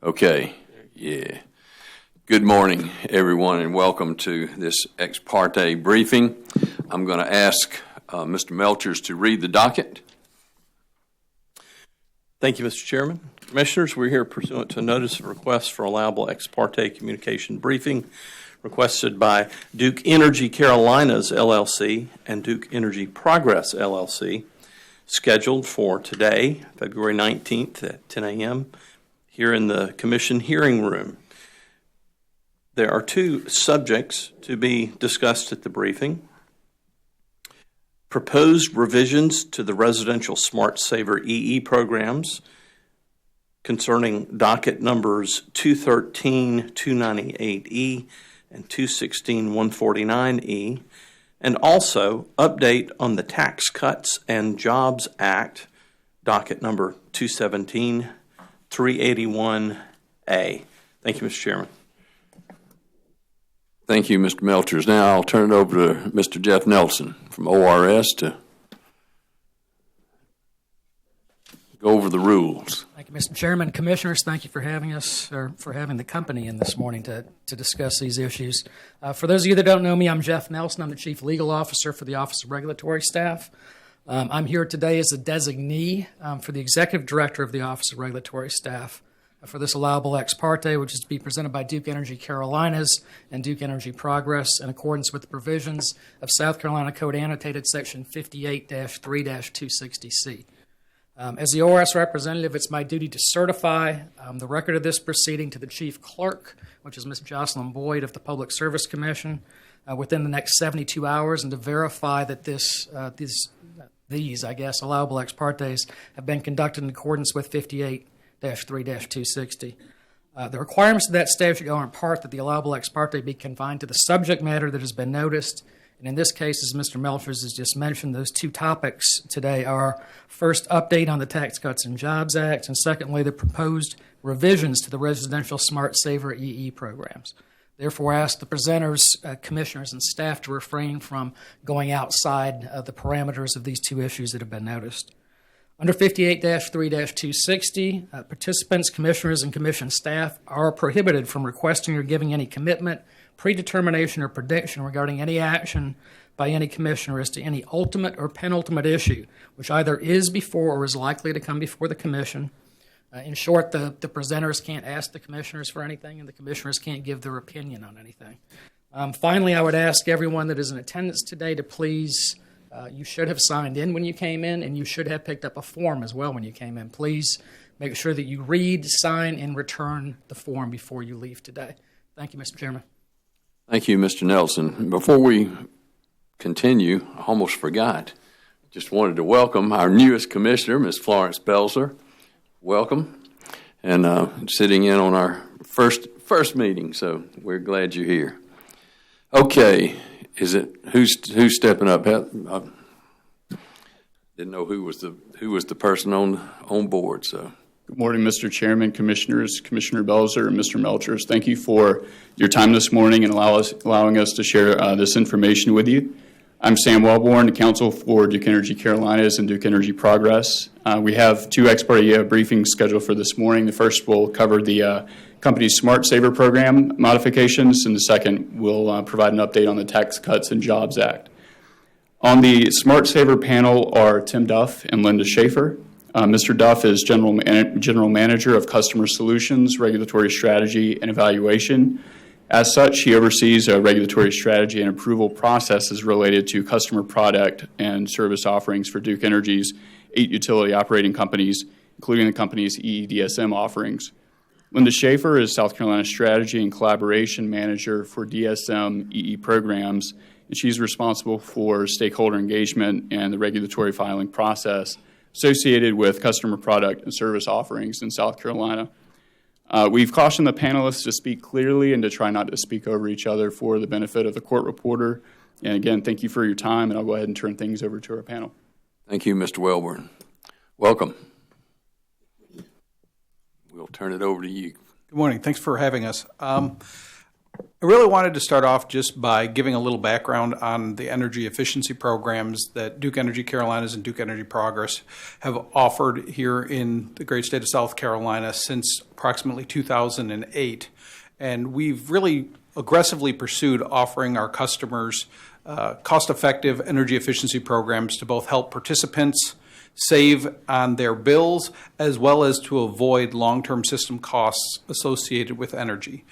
Okay, yeah. Good morning, everyone, and welcome to this ex parte briefing. I'm going to ask Mr. Melchers to read the docket. Thank you, Mr. Chairman. Commissioners, we're here pursuant to a notice of request for allowable ex parte communication briefing requested by Duke Energy Carolinas, LLC, and Duke Energy Progress, LLC, scheduled for today, February 19th at 10 a.m., here in the Commission hearing room. There are two subjects to be discussed at the briefing. Proposed revisions to the residential Smart Saver EE programs concerning docket numbers 213-298E and 216-149E, and also update on the Tax Cuts and Jobs Act, docket number 217-381A. Thank you, Mr. Chairman. Thank you, Mr. Melchers. Now I'll turn it over to Mr. Jeff Nelson from ORS to go over the rules. Thank you, Mr. Chairman. Commissioners, thank you for having us, or for having the company in this morning to discuss these issues. For those of you that don't know me, I'm Jeff Nelson. I'm the Chief Legal Officer for the Office of Regulatory Staff. I'm here today as a designee for the Executive Director of the Office of Regulatory Staff for this allowable ex parte, which is to be presented by Duke Energy Carolinas and Duke Energy Progress in accordance with the provisions of South Carolina Code Annotated Section 58-3-260C. As the ORS representative, it's my duty to certify the record of this proceeding to the Chief Clerk, which is Ms. Jocelyn Boyd of the Public Service Commission, within the next 72 hours, and to verify that these allowable ex partes have been conducted in accordance with 58-3-260. The requirements of that statute are in part that the allowable ex parte be confined to the subject matter that has been noticed. And in this case, as Mr. Melchers has just mentioned, those two topics today are, first, update on the Tax Cuts and Jobs Act, and secondly, the proposed revisions to the residential Smart Saver EE programs. Therefore, I ask the presenters, commissioners, and staff to refrain from going outside the parameters of these two issues that have been noticed. Under 58-3-260, participants, commissioners, and commission staff are prohibited from requesting or giving any commitment, predetermination, or prediction regarding any action by any commissioner as to any ultimate or penultimate issue, which either is before or is likely to come before the commission. In short, the presenters can't ask the commissioners for anything, and the commissioners can't give their opinion on anything. Finally, I would ask everyone that is in attendance today to please, you should have signed in when you came in, and you should have picked up a form as well when you came in. Please make sure that you read, sign, and return the form before you leave today. Thank you, Mr. Chairman. Thank you, Mr. Nelson. Before we continue, I almost forgot. Just wanted to welcome our newest commissioner, Ms. Florence Belzer. Welcome. And sitting in on our first meeting, so we're glad you're here. Okay, who's stepping up? I didn't know who was the person on board, so. Good morning, Mr. Chairman, Commissioners, Commissioner Belzer, and Mr. Melchers. Thank you for your time this morning and allowing us to share this information with you. I'm Sam Wellborn, the counsel for Duke Energy Carolinas and Duke Energy Progress. We have two ex parte briefings scheduled for this morning. The first will cover the company's Smart Saver program modifications, and the second will provide an update on the Tax Cuts and Jobs Act. On the Smart Saver panel are Tim Duff and Linda Schaefer. Mr. Duff is General Manager of Customer Solutions, Regulatory Strategy, and Evaluation. As such, he oversees regulatory strategy and approval processes related to customer product and service offerings for Duke Energy's 8 utility operating companies, including the company's EEDSM offerings. Linda Schaefer is South Carolina Strategy and Collaboration Manager for DSM EE programs, and she's responsible for stakeholder engagement and the regulatory filing process associated with customer product and service offerings in South Carolina. We've cautioned the panelists to speak clearly and to try not to speak over each other for the benefit of the court reporter. And again, thank you for your time, and I'll go ahead and turn things over to our panel. Thank you, Mr. Wellborn. Welcome. We'll turn it over to you. Good morning. Thanks for having us. I really wanted to start off just by giving a little background on the energy efficiency programs that Duke Energy Carolinas and Duke Energy Progress have offered here in the great state of South Carolina since approximately 2008. And we've really aggressively pursued offering our customers cost-effective energy efficiency programs to both help participants save on their bills as well as to avoid long-term system costs associated with energy.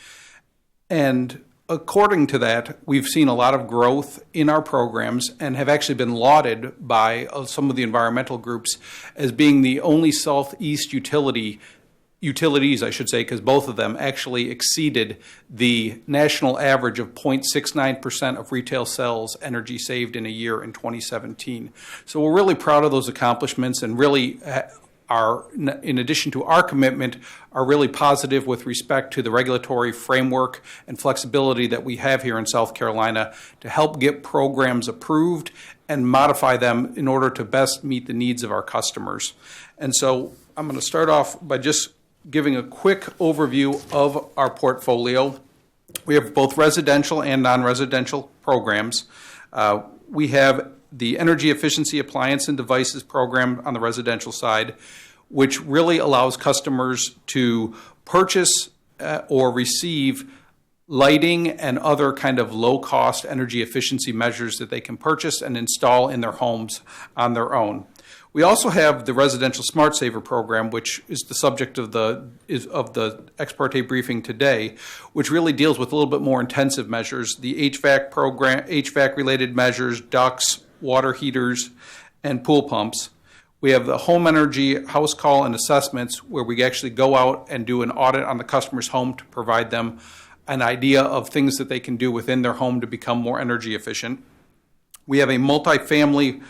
And according to that, we've seen a lot of growth in our programs and have actually been lauded by some of the environmental groups as being the only Southeast utilities, I should say, because both of them actually exceeded the national average of 0.69% of retail sales energy saved in a year in 2017. So we're really proud of those accomplishments and really are, in addition to our commitment, are really positive with respect to the regulatory framework and flexibility that we have here in South Carolina to help get programs approved and modify them in order to best meet the needs of our customers. And so I'm going to start off by just giving a quick overview of our portfolio. We have both residential and non-residential programs. We have the Energy Efficiency Appliance and Devices program on the residential side, which really allows customers to purchase or receive lighting and other kind of low-cost energy efficiency measures that they can purchase and install in their homes on their own. We also have the Residential Smart Saver program, which is the subject of the ex parte briefing today, which really deals with a little bit more intensive measures, the HVAC program, HVAC-related measures, ducts, water heaters, and pool pumps. We have the home energy house call and assessments, where we actually go out and do an audit on the customer's home to provide them an idea of things that they can do within their home to become more energy efficient. We have a multifamily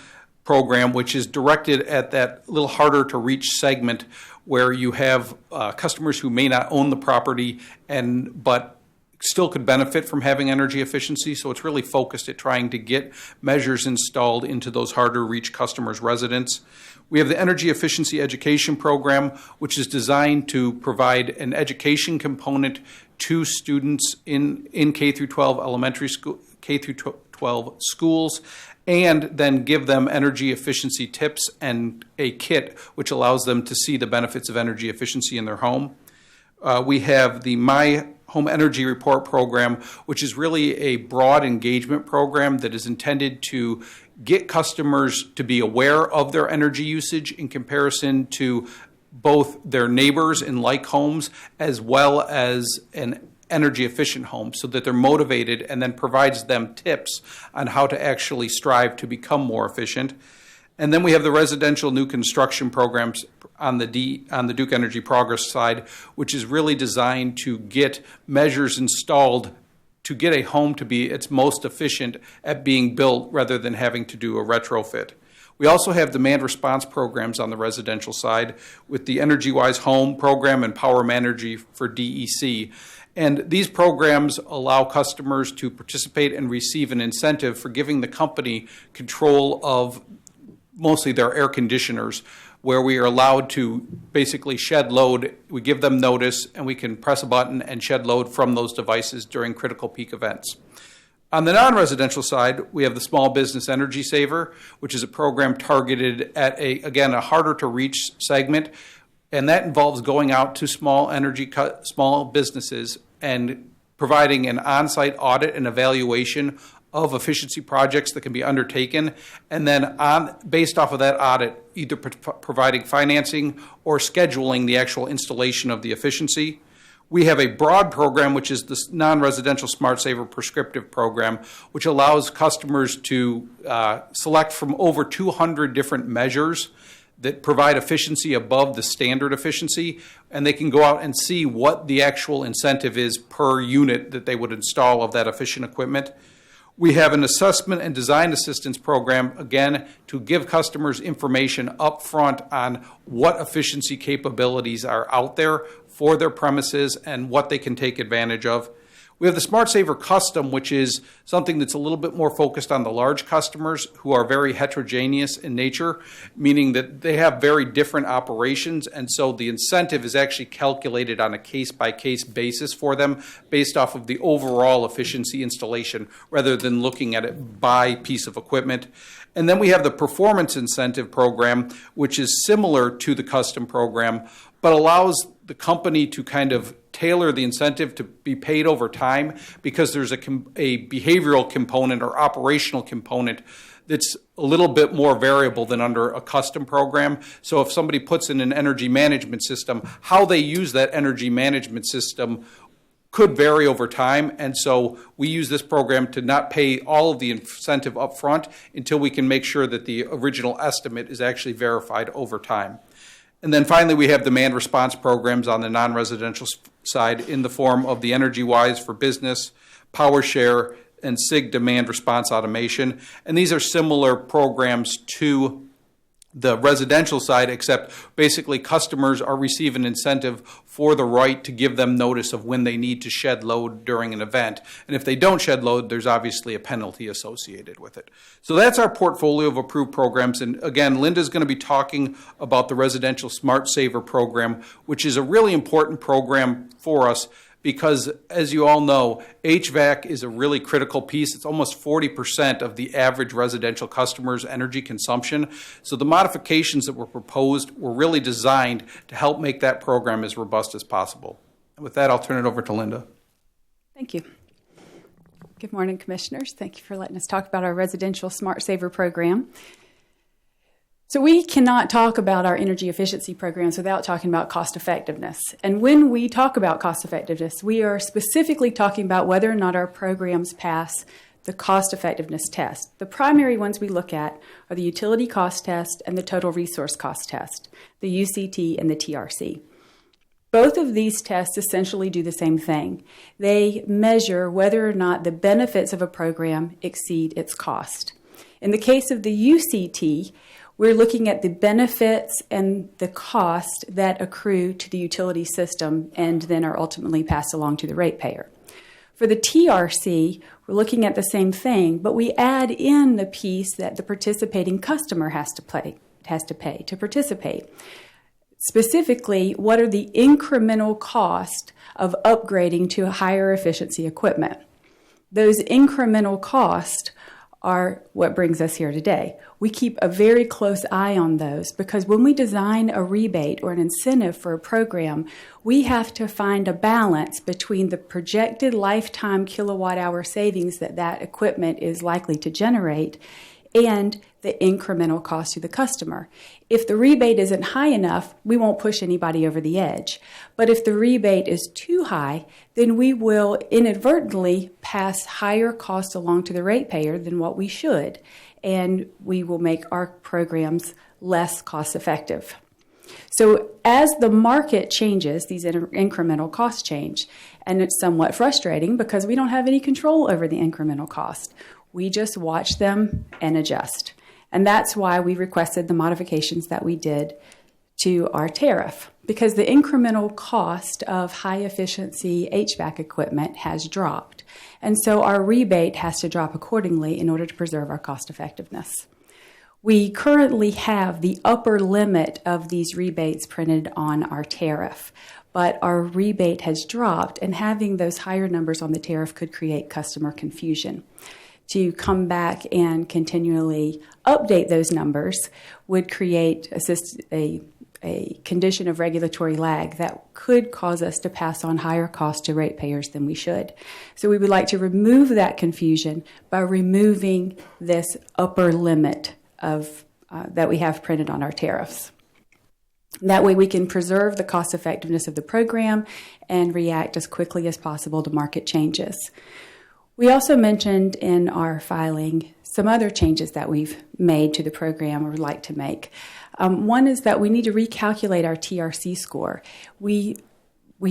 program, which is directed at that little harder to reach segment where you have customers who may not own the property but still could benefit from having energy efficiency. So it's really focused at trying to get measures installed into those harder to reach customers' residents. We have the Energy Efficiency Education Program, which is designed to provide an education component to students in K through 12 elementary school, K through 12 schools, and then give them energy efficiency tips and a kit which allows them to see the benefits of energy efficiency in their home. We have the My Home Energy Report program, which is really a broad engagement program that is intended to get customers to be aware of their energy usage in comparison to both their neighbors in like homes as well as an energy efficient home, so that they're motivated, and then provides them tips on how to actually strive to become more efficient. And then we have the residential new construction programs on the Duke Energy Progress side, which is really designed to get measures installed to get a home to be its most efficient at being built rather than having to do a retrofit. We also have demand response programs on the residential side with the Energy Wise Home program and Power Manager for DEC. And these programs allow customers to participate and receive an incentive for giving the company control of mostly their air conditioners, where we are allowed to basically shed load. We give them notice, and we can press a button and shed load from those devices during critical peak events. On the non-residential side, we have the Small Business Energy Saver, which is a program targeted at a harder to reach segment. And that involves going out to small businesses and providing an on-site audit and evaluation of efficiency projects that can be undertaken, and then based off of that audit, either providing financing or scheduling the actual installation of the efficiency. We have a broad program, which is the non-residential Smart Saver prescriptive program, which allows customers to select from over 200 different measures that provide efficiency above the standard efficiency, and they can go out and see what the actual incentive is per unit that they would install of that efficient equipment. We have an assessment and design assistance program, again, to give customers information up front on what efficiency capabilities are out there for their premises and what they can take advantage of. We have the Smart Saver Custom, which is something that's a little bit more focused on the large customers who are very heterogeneous in nature, meaning that they have very different operations, and so the incentive is actually calculated on a case-by-case basis for them based off of the overall efficiency installation rather than looking at it by piece of equipment. And then we have the Performance Incentive Program, which is similar to the custom program, but allows the company to kind of tailor the incentive to be paid over time because there's a behavioral component or operational component that's a little bit more variable than under a custom program. So if somebody puts in an energy management system, how they use that energy management system could vary over time, and so we use this program to not pay all of the incentive up front until we can make sure that the original estimate is actually verified over time. And then finally, we have demand response programs on the non-residential side in the form of the EnergyWise for Business, PowerShare, and SIG demand response automation. And these are similar programs to the residential side, except basically customers are receiving incentive for the right to give them notice of when they need to shed load during an event. And if they don't shed load, there's obviously a penalty associated with it. So that's our portfolio of approved programs. And again, Linda's going to be talking about the Residential Smart Saver program, which is a really important program for us because, as you all know, HVAC is a really critical piece. It's almost 40% of the average residential customer's energy consumption. So the modifications that were proposed were really designed to help make that program as robust as possible. And with that, I'll turn it over to Linda. Thank you. Good morning, Commissioners. Thank you for letting us talk about our Residential Smart Saver program. So we cannot talk about our energy efficiency programs without talking about cost effectiveness. And when we talk about cost effectiveness, we are specifically talking about whether or not our programs pass the cost effectiveness test. The primary ones we look at are the utility cost test and the total resource cost test, the UCT and the TRC. Both of these tests essentially do the same thing. They measure whether or not the benefits of a program exceed its cost. In the case of the UCT, we're looking at the benefits and the cost that accrue to the utility system and then are ultimately passed along to the ratepayer. For the TRC, we're looking at the same thing, but we add in the piece that the participating customer has to pay to participate. Specifically, what are the incremental costs of upgrading to higher efficiency equipment? Those incremental costs are what brings us here today. We keep a very close eye on those because when we design a rebate or an incentive for a program, we have to find a balance between the projected lifetime kilowatt hour savings that equipment is likely to generate and the incremental cost to the customer. If the rebate isn't high enough, we won't push anybody over the edge. But if the rebate is too high, then we will inadvertently pass higher costs along to the ratepayer than what we should, and we will make our programs less cost effective. So as the market changes, these incremental costs change, and it's somewhat frustrating because we don't have any control over the incremental cost. We just watch them and adjust. And that's why we requested the modifications that we did to our tariff, because the incremental cost of high-efficiency HVAC equipment has dropped. And so our rebate has to drop accordingly in order to preserve our cost effectiveness. We currently have the upper limit of these rebates printed on our tariff, but our rebate has dropped, and having those higher numbers on the tariff could create customer confusion. To come back and continually update those numbers would create a condition of regulatory lag that could cause us to pass on higher costs to ratepayers than we should. So we would like to remove that confusion by removing this upper limit of that we have printed on our tariffs. That way we can preserve the cost effectiveness of the program and react as quickly as possible to market changes. We also mentioned in our filing some other changes that we've made to the program or would like to make. One is that we need to recalculate our TRC score. We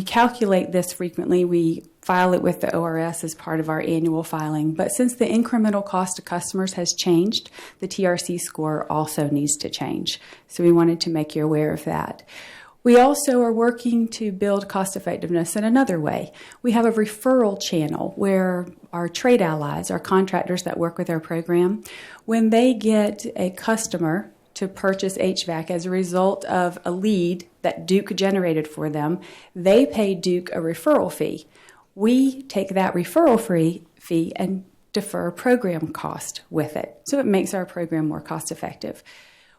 calculate this frequently. We file it with the ORS as part of our annual filing. But since the incremental cost to customers has changed, the TRC score also needs to change. So we wanted to make you aware of that. We also are working to build cost effectiveness in another way. We have a referral channel where our trade allies, our contractors that work with our program, when they get a customer to purchase HVAC as a result of a lead that Duke generated for them, they pay Duke a referral fee. We take that referral fee and defer program cost with it, so it makes our program more cost effective.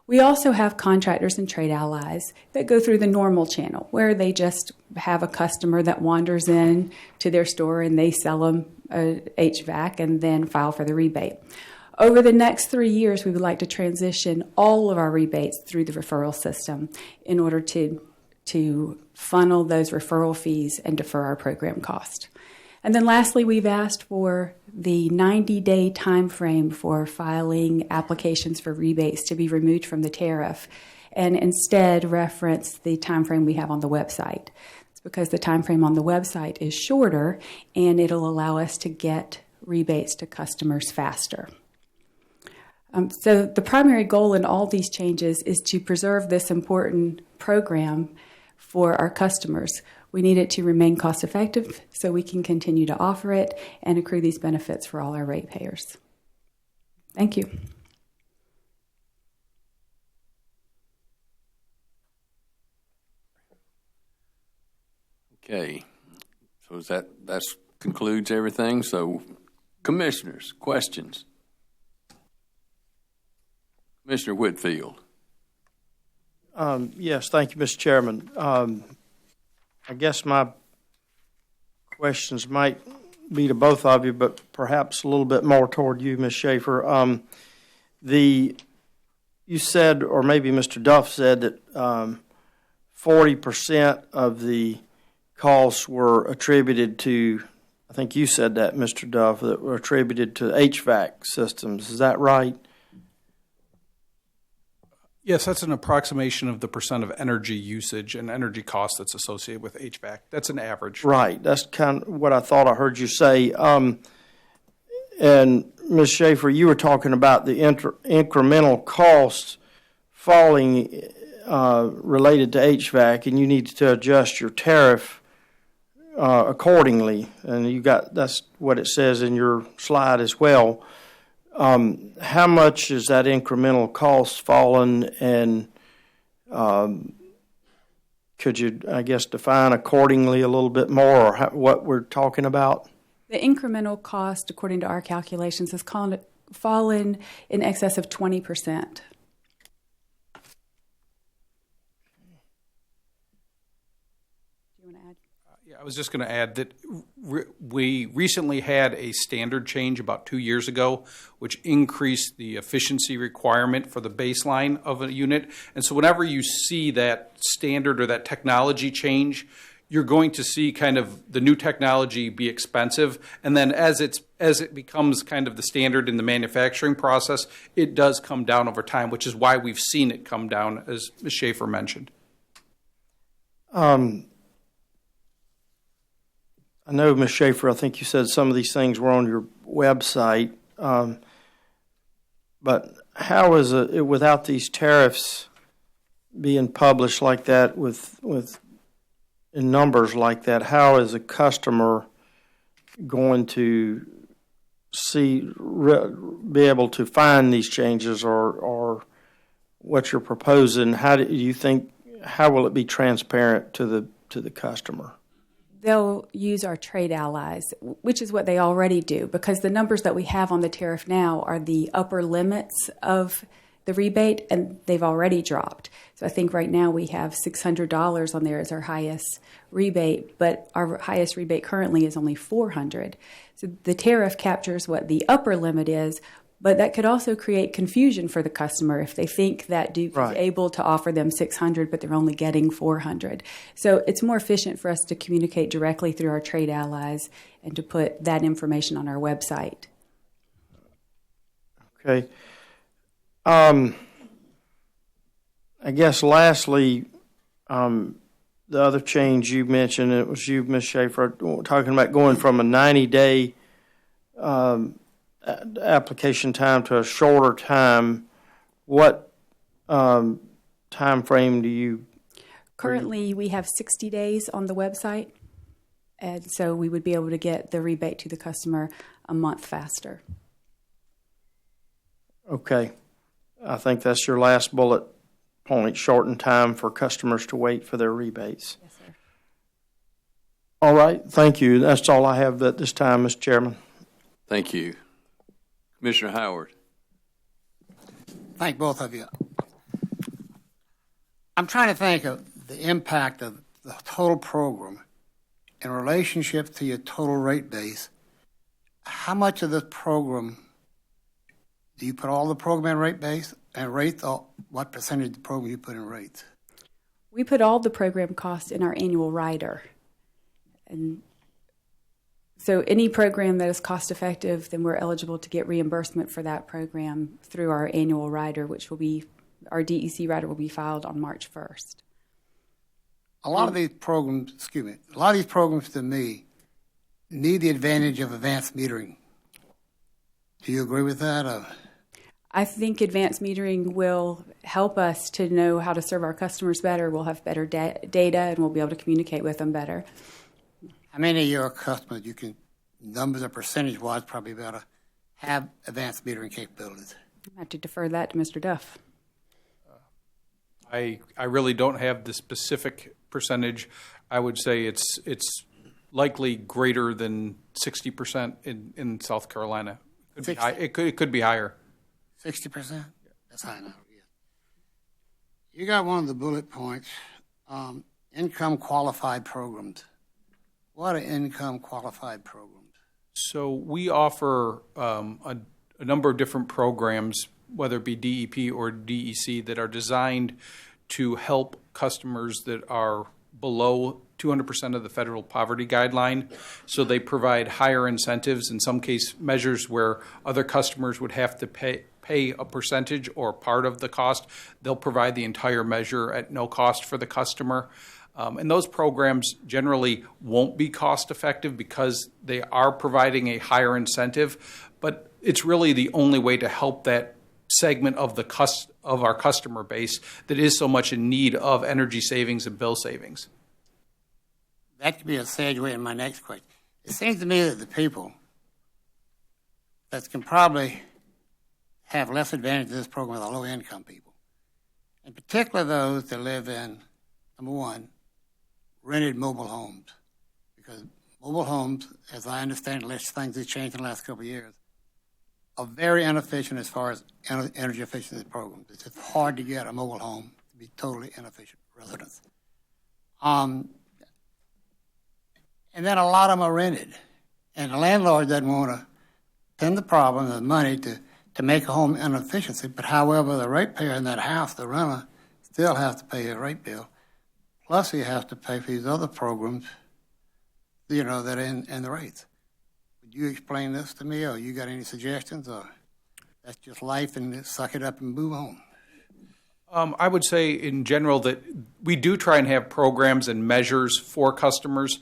We also have contractors and trade allies that go through the normal channel, where they just have a customer that wanders in to their store and they sell them a HVAC and then file for the rebate. Over the next 3 years, we would like to transition all of our rebates through the referral system in order to funnel those referral fees and defer our program cost. And then lastly, we've asked for the 90-day time frame for filing applications for rebates to be removed from the tariff and instead reference the time frame we have on the website. It's because the time frame on the website is shorter and it'll allow us to get rebates to customers faster. So the primary goal in all these changes is to preserve this important program for our customers. We need it to remain cost effective so we can continue to offer it and accrue these benefits for all our ratepayers. Thank you. Okay, so that concludes everything. So, commissioners, questions? Commissioner Whitfield. Yes, thank you, Mr. Chairman. I guess my questions might be to both of you, but perhaps a little bit more toward you, Ms. Schaefer. You said, or maybe Mr. Duff said, that 40% of the costs were attributed to, I think you said that, Mr. Duff, that were attributed to HVAC systems. Is that right? Yes, that's an approximation of the percent of energy usage and energy cost that's associated with HVAC. That's an average. Right. That's kind of what I thought I heard you say. And Ms. Schaefer, you were talking about the incremental costs falling related to HVAC, and you need to adjust your tariff accordingly. And that's what it says in your slide as well. How much is that incremental cost fallen, and could you, I guess, define accordingly a little bit more, or what we're talking about? The incremental cost, according to our calculations, has fallen in excess of 20%. I was just going to add that we recently had a standard change about 2 years ago, which increased the efficiency requirement for the baseline of a unit. And so whenever you see that standard or that technology change, you're going to see kind of the new technology be expensive. And then as it becomes kind of the standard in the manufacturing process, it does come down over time, which is why we've seen it come down, as Ms. Schaefer mentioned. I know, Ms. Schaefer, I think you said some of these things were on your website, but how is it without these tariffs being published like that with in numbers like that? How is a customer going to be able to find these changes, or what you're proposing? How will it be transparent to the customer? They'll use our trade allies, which is what they already do, because the numbers that we have on the tariff now are the upper limits of the rebate, and they've already dropped. So I think right now we have $600 on there as our highest rebate, but our highest rebate currently is only $400. So the tariff captures what the upper limit is, but that could also create confusion for the customer if they think that Duke is able to offer them $600, but they're only getting $400. So it's more efficient for us to communicate directly through our trade allies and to put that information on our website. Okay. I guess lastly, the other change you mentioned, it was you, Ms. Schaefer, talking about going from a 90-day application time to a shorter time. What time frame do you Currently, we have 60 days on the website, and so we would be able to get the rebate to the customer a month faster. Okay. I think that's your last bullet point, shorten time for customers to wait for their rebates. Yes, sir. All right, thank you. That's all I have at this time, Mr. Chairman. Thank you. Commissioner Howard. Thank both of you. I'm trying to think of the impact of the total program in relationship to your total rate base. How much of this program do you put all the program in rate base and rate? What percentage of the program you put in rates? We put all the program costs in our annual rider. And so any program that is cost effective, then we're eligible to get reimbursement for that program through our annual rider, which will be, our DEC rider will be filed on March 1st. A lot of these programs, to me need the advantage of advanced metering. Do you agree with that? I think advanced metering will help us to know how to serve our customers better. We'll have better data and we'll be able to communicate with them better. How many of your customers you can, numbers or percentage-wise, probably be able to have advanced metering capabilities? I have to defer that to Mr. Duff. I really don't have the specific percentage. I would say it's likely greater than 60% in South Carolina. It could be higher. 60%? That's high enough. Yeah. You got one of the bullet points, income qualified programs. What are income qualified programs? So we offer a number of different programs, whether it be DEP or DEC, that are designed to help customers that are below 200% of the federal poverty guideline. So they provide higher incentives, in some case measures where other customers would have to pay a percentage or part of the cost. They'll provide the entire measure at no cost for the customer. And those programs generally won't be cost effective because they are providing a higher incentive, but it's really the only way to help that segment of our customer base that is so much in need of energy savings and bill savings. That could be a segue in my next question. It seems to me that the people that can probably have less advantage of this program are the low-income people, in particular those that live in, number one, rented mobile homes, because mobile homes, as I understand, unless things have changed in the last couple of years, are very inefficient as far as energy efficiency programs. It's just hard to get a mobile home to be totally inefficient residents. And then a lot of them are rented, and the landlord doesn't want to spend the problem of the money to make a home inefficiency, but however, the ratepayer in that house, the renter, still has to pay a rate bill. Plus, he has to pay for these other programs, that are in the rates. Would you explain this to me, or you got any suggestions, or that's just life and suck it up and move on? I would say in general that we do try and have programs and measures for customers,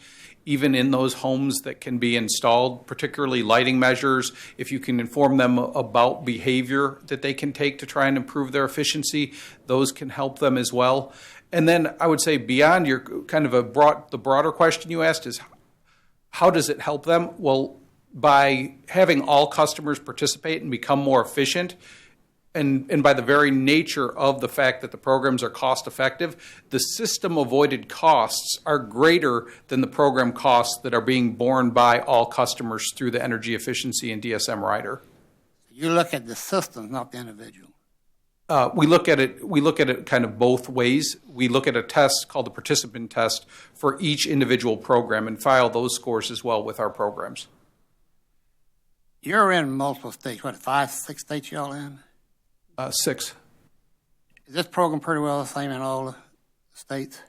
even in those homes that can be installed, particularly lighting measures. If you can inform them about behavior that they can take to try and improve their efficiency, those can help them as well. And then I would say beyond your kind of the broader question you asked is, how does it help them? Well, by having all customers participate and become more efficient, and by the very nature of the fact that the programs are cost effective, the system avoided costs are greater than the program costs that are being borne by all customers through the energy efficiency and DSM rider. You look at the system, not the individual. We look at it kind of both ways. We look at a test called the participant test for each individual program and file those scores as well with our programs. You're in multiple states. What, 5, 6 states y'all in? 6. Is this program pretty well the same in all the states?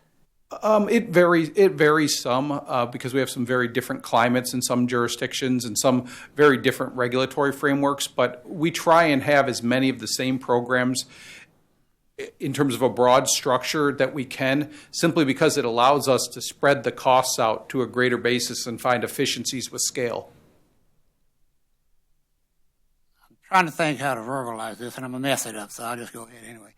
It varies some because we have some very different climates in some jurisdictions and some very different regulatory frameworks. But we try and have as many of the same programs in terms of a broad structure that we can, simply because it allows us to spread the costs out to a greater basis and find efficiencies with scale. I'm trying to think how to verbalize this, and I'm going to mess it up, so I'll just go ahead anyway.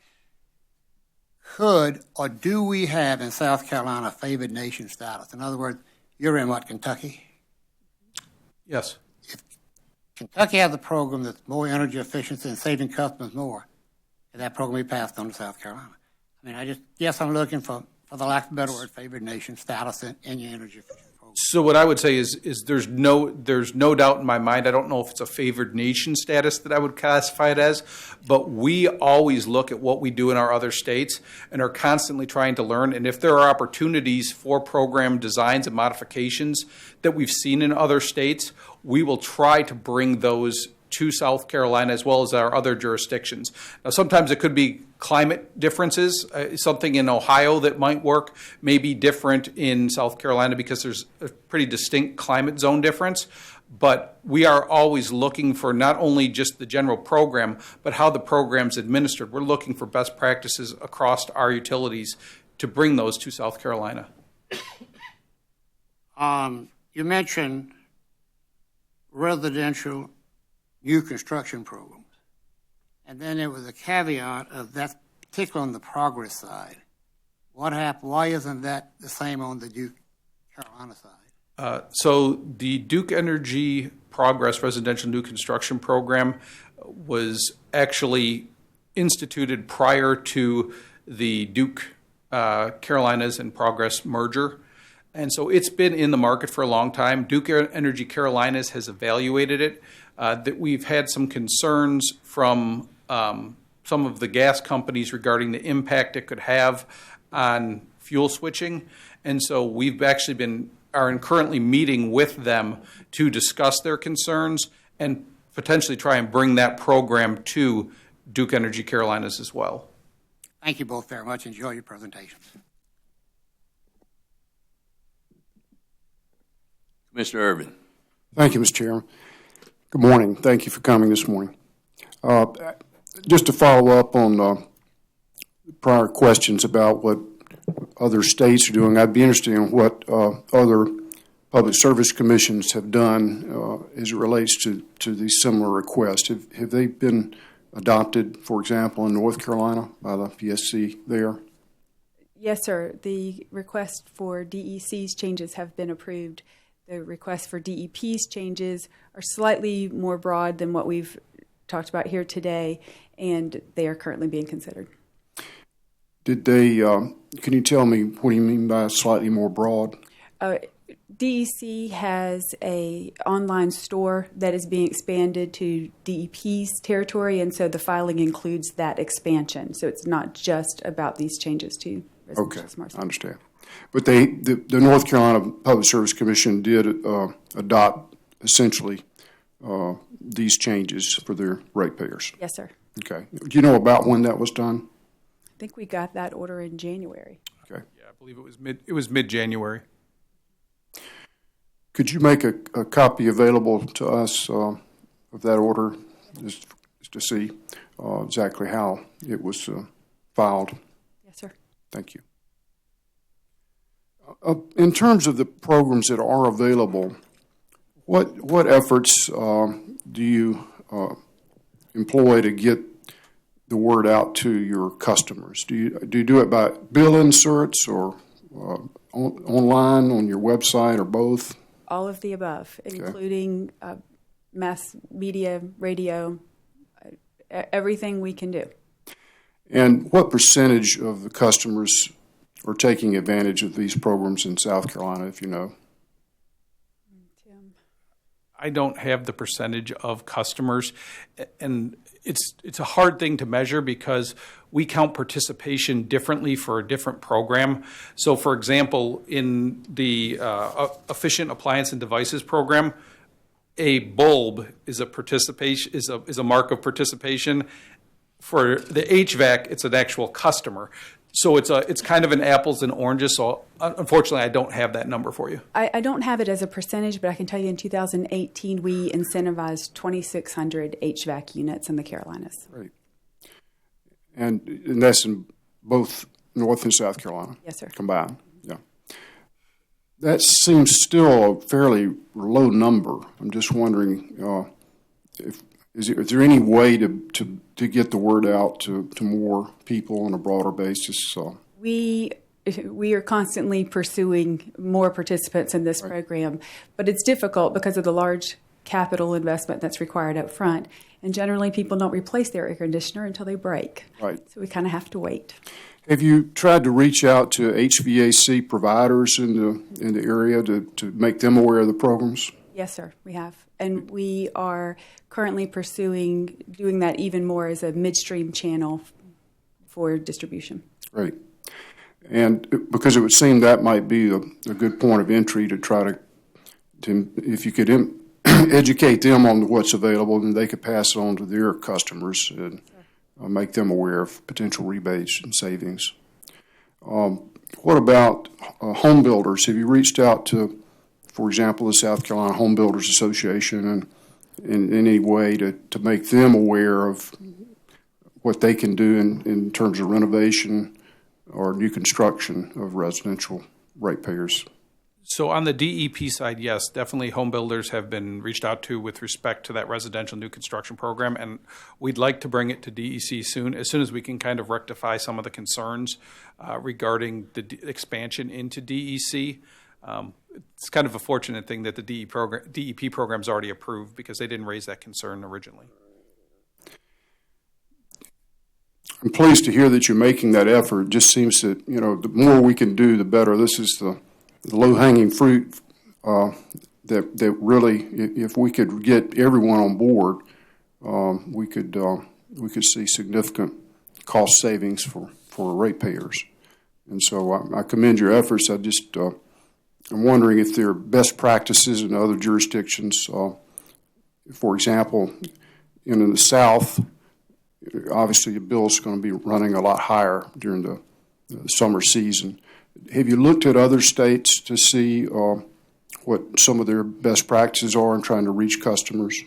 could or do we have in South Carolina favored nation status? In other words, you're in what, Kentucky? Yes. If Kentucky has a program that's more energy efficient and saving customers more, can that program be passed on to South Carolina? I mean, I'm looking for the lack of a better word, favored nation status in your energy efficient program. So what I would say is there's no doubt in my mind. I don't know if it's a favored nation status that I would classify it as, but we always look at what we do in our other states and are constantly trying to learn. And if there are opportunities for program designs and modifications that we've seen in other states, we will try to bring those to South Carolina as well as our other jurisdictions. Now, sometimes it could be climate differences. Something in Ohio that might work may be different in South Carolina because there's a pretty distinct climate zone difference. But we are always looking for not only just the general program, but how the program's administered. We're looking for best practices across our utilities to bring those to South Carolina. You mentioned residential new construction programs. And then there was a caveat of that's particularly on the progress side. What happened? Why isn't that the same on the Duke Carolina side? So the Duke Energy Progress Residential New Construction Program was actually instituted prior to the Duke Carolinas and Progress merger. And so it's been in the market for a long time. Duke Energy Carolinas has evaluated it. That we've had some concerns from some of the gas companies regarding the impact it could have on fuel switching. And so we've actually are currently meeting with them to discuss their concerns and potentially try and bring that program to Duke Energy Carolinas as well. Thank you both very much. Enjoy your presentations. Commissioner Irvin. Thank you, Mr. Chairman. Good morning. Thank you for coming this morning. Just to follow up on prior questions about what other states are doing, I'd be interested in what other public service commissions have done as it relates to these similar requests. Have they been adopted, for example, in North Carolina by the PSC there? Yes, sir. The request for DEC's changes have been approved. The requests for DEP's changes are slightly more broad than what we've talked about here today, and they are currently being considered. Did they, can you tell me what do you mean by slightly more broad? DEC has an online store that is being expanded to DEP's territory, and so the filing includes that expansion. So it's not just about these changes to residential smart cities. I understand. But the North Carolina Public Service Commission did adopt essentially these changes for their ratepayers. Yes, sir. Okay. Do you know about when that was done? I think we got that order in January. Okay. Yeah, I believe it was mid-January. Could you make a copy available to us of that order, just to see exactly how it was filed? Yes, sir. Thank you. In terms of the programs that are available, what efforts do you employ to get the word out to your customers? Do you do it by bill inserts or online on your website or both? All of the above, including mass media, radio, everything we can do. And what percentage of the customers are taking advantage of these programs in South Carolina, if you know? Tim? I don't have the percentage of customers, and it's a hard thing to measure because we count participation differently for a different program. So, for example, in the Efficient Appliance and Devices program, a bulb is a mark of participation. For the HVAC, it's an actual customer. So it's kind of an apples and oranges. So unfortunately, I don't have that number for you. I don't have it as a percentage, but I can tell you in 2018, we incentivized 2,600 HVAC units in the Carolinas. Right. And that's in both North and South Carolina? Yes, sir. Combined, yeah. That seems still a fairly low number. I'm just wondering is there any way to get the word out to more people on a broader basis? We are constantly pursuing more participants in this program, but it's difficult because of the large capital investment that's required up front. And generally, people don't replace their air conditioner until they break. Right. So we kind of have to wait. Have you tried to reach out to HVAC providers in the area to make them aware of the programs? Yes, sir, we have. And we are currently pursuing doing that even more as a midstream channel for distribution. Right. And because it would seem that might be a good point of entry to try to if you could educate them on what's available, then they could pass it on to their customers and make them aware of potential rebates and savings. What about home builders? Have you reached out to, for example, the South Carolina Home Builders Association and in any way to make them aware of what they can do in terms of renovation or new construction of residential ratepayers? So on the DEP side, yes, definitely home builders have been reached out to with respect to that residential new construction program, and we'd like to bring it to DEC as soon as we can kind of rectify some of the concerns regarding the expansion into DEC. It's kind of a fortunate thing that the DEP program is already approved because they didn't raise that concern originally. I'm pleased to hear that you're making that effort. It just seems that, the more we can do, the better. This is the low-hanging fruit that really, if we could get everyone on board, we could see significant cost savings for ratepayers. And so I commend your efforts. I'm wondering if there are best practices in other jurisdictions. For example, in the South, obviously the bill's going to be running a lot higher during the summer season. Have you looked at other states to see what some of their best practices are in trying to reach customers?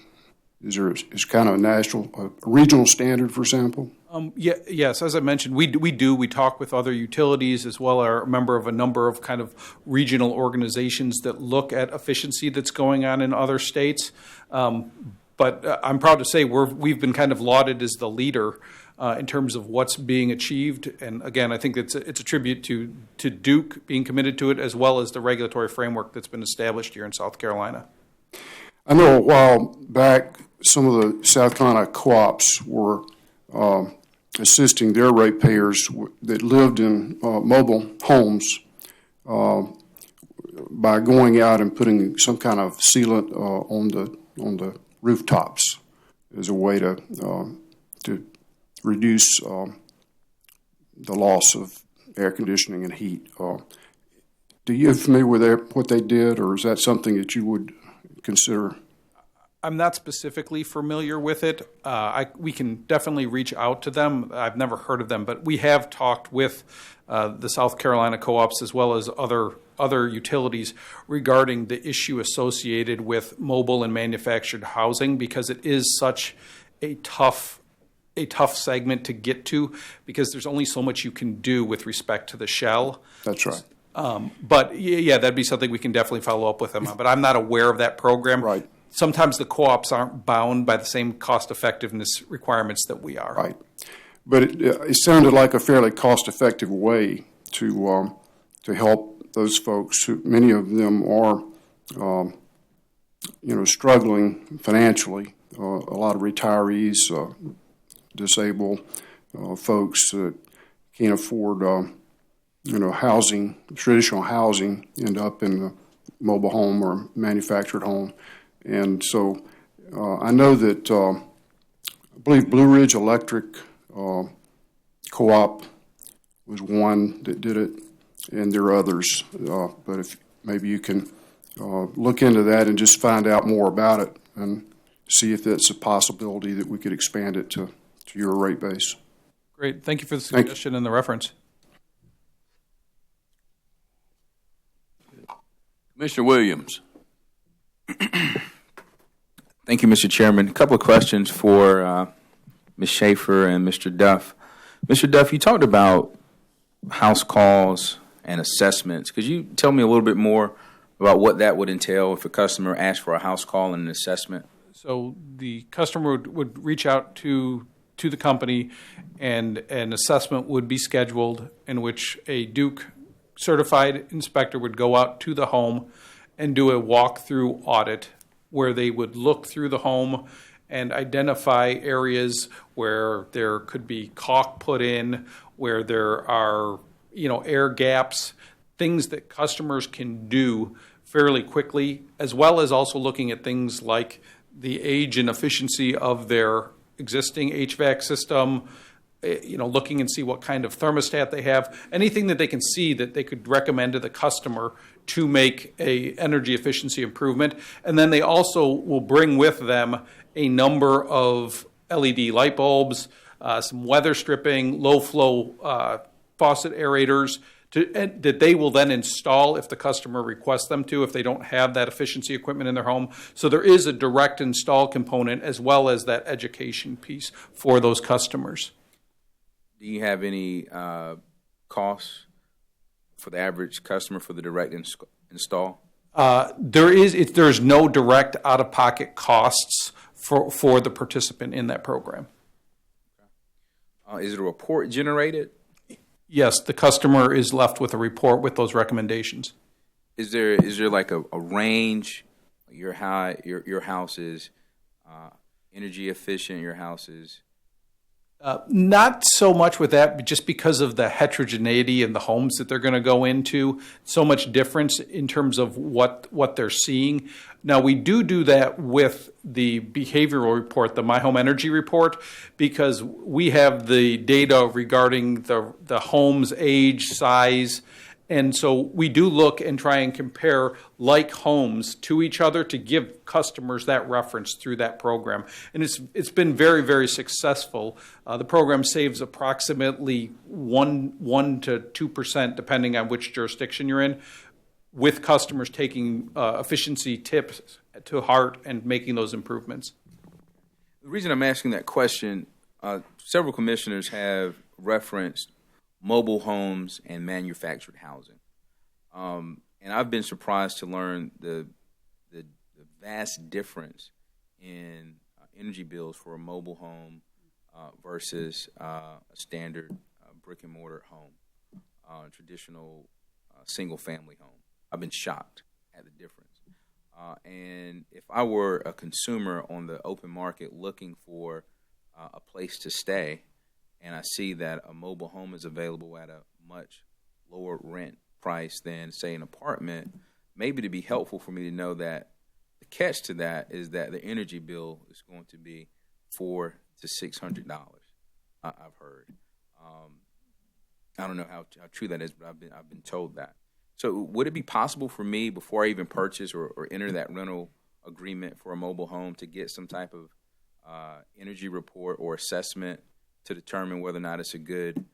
Is kind of a regional standard, for example? Yes, as I mentioned, we talk with other utilities as well, are a member of a number of kind of regional organizations that look at efficiency that's going on in other states. But I'm proud to say we've been kind of lauded as the leader in terms of what's being achieved. And again, I think it's a tribute to Duke being committed to it, as well as the regulatory framework that's been established here in South Carolina. I know a while back, some of the South Carolina co-ops were assisting their ratepayers that lived in mobile homes by going out and putting some kind of sealant on the rooftops as a way to reduce the loss of air conditioning and heat. Do you familiar with what they did, or is that something that you would consider? I'm not specifically familiar with it. We can definitely reach out to them. I've never heard of them, but we have talked with the South Carolina co-ops as well as other utilities regarding the issue associated with mobile and manufactured housing, because it is such a tough segment to get to, because there's only so much you can do with respect to the shell. That's right. But yeah, that'd be something we can definitely follow up with them on. But I'm not aware of that program. Right. Sometimes the co-ops aren't bound by the same cost-effectiveness requirements that we are. Right. But it sounded like a fairly cost-effective way to help those folks who, many of them are, struggling financially. A lot of retirees, disabled folks that can't afford, housing, traditional housing, end up in a mobile home or manufactured home. And so I know that I believe Blue Ridge Electric Co-op was one that did it, and there are others. But if maybe you can look into that and just find out more about it and see if that's a possibility that we could expand it to your rate base. Great. Thank you for the suggestion and the reference. Commissioner Williams. Thank you, Mr. Chairman. A couple of questions for Ms. Schaefer and Mr. Duff. Mr. Duff, you talked about house calls and assessments. Could you tell me a little bit more about what that would entail if a customer asked for a house call and an assessment? So the customer would reach out to the company, and an assessment would be scheduled in which a Duke certified inspector would go out to the home and do a walkthrough audit where they would look through the home and identify areas where there could be caulk put in, where there are, air gaps, things that customers can do fairly quickly, as well as also looking at things like the age and efficiency of their existing HVAC system, looking and see what kind of thermostat they have, anything that they can see that they could recommend to the customer to make a energy efficiency improvement. And then they also will bring with them a number of LED light bulbs, some weather stripping, low flow faucet aerators, that they will then install if the customer requests them to, if they don't have that efficiency equipment in their home. So there is a direct install component as well as that education piece for those customers. Do you have any costs for the average customer for the direct install? There's no direct out-of-pocket costs for the participant in that program. Is it a report generated? Yes, the customer is left with a report with those recommendations. Is there like a range? Your house is energy efficient. Your house is not so much with that, but just because of the heterogeneity in the homes that they're going to go into, so much difference in terms of what they're seeing. Now, we do that with the behavioral report, the My Home Energy report, because we have the data regarding the home's age, size, and so we do look and try and compare like homes to each other to give customers that reference through that program. And it's been very, very successful. The program saves approximately 1 to 2%, depending on which jurisdiction you're in, with customers taking efficiency tips to heart and making those improvements. The reason I'm asking that question, several commissioners have referenced mobile homes and manufactured housing. And I've been surprised to learn the vast difference in energy bills for a mobile home versus a standard brick and mortar home, traditional single family home. I've been shocked at the difference. And if I were a consumer on the open market looking for a place to stay, and I see that a mobile home is available at a much lower rent price than, say, an apartment, maybe to be helpful for me to know that the catch to that is that the energy bill is going to be $400 to $600. I've heard. I don't know how true that is, but I've been told that. So would it be possible for me, before I even purchase or enter that rental agreement for a mobile home, to get some type of energy report or assessment to determine whether or not it's a good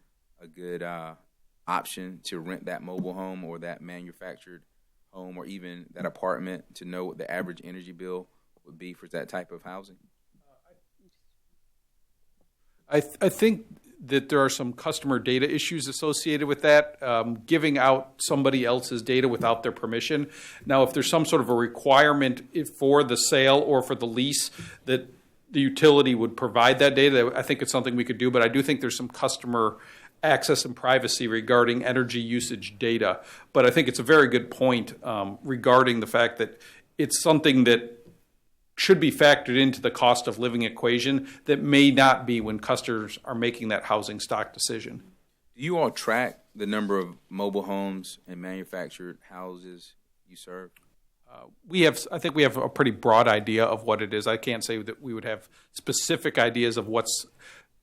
option to rent that mobile home or that manufactured home or even that apartment, to know what the average energy bill would be for that type of housing? I think that there are some customer data issues associated with that, giving out somebody else's data without their permission. Now, if there's some sort of a requirement for the sale or for the lease that the utility would provide that data, I think it's something we could do, but I do think there's some customer access and privacy regarding energy usage data. But I think it's a very good point regarding the fact that it's something that should be factored into the cost of living equation that may not be when customers are making that housing stock decision. Do you all track the number of mobile homes and manufactured houses you serve? I think we have a pretty broad idea of what it is. I can't say that we would have specific ideas of what's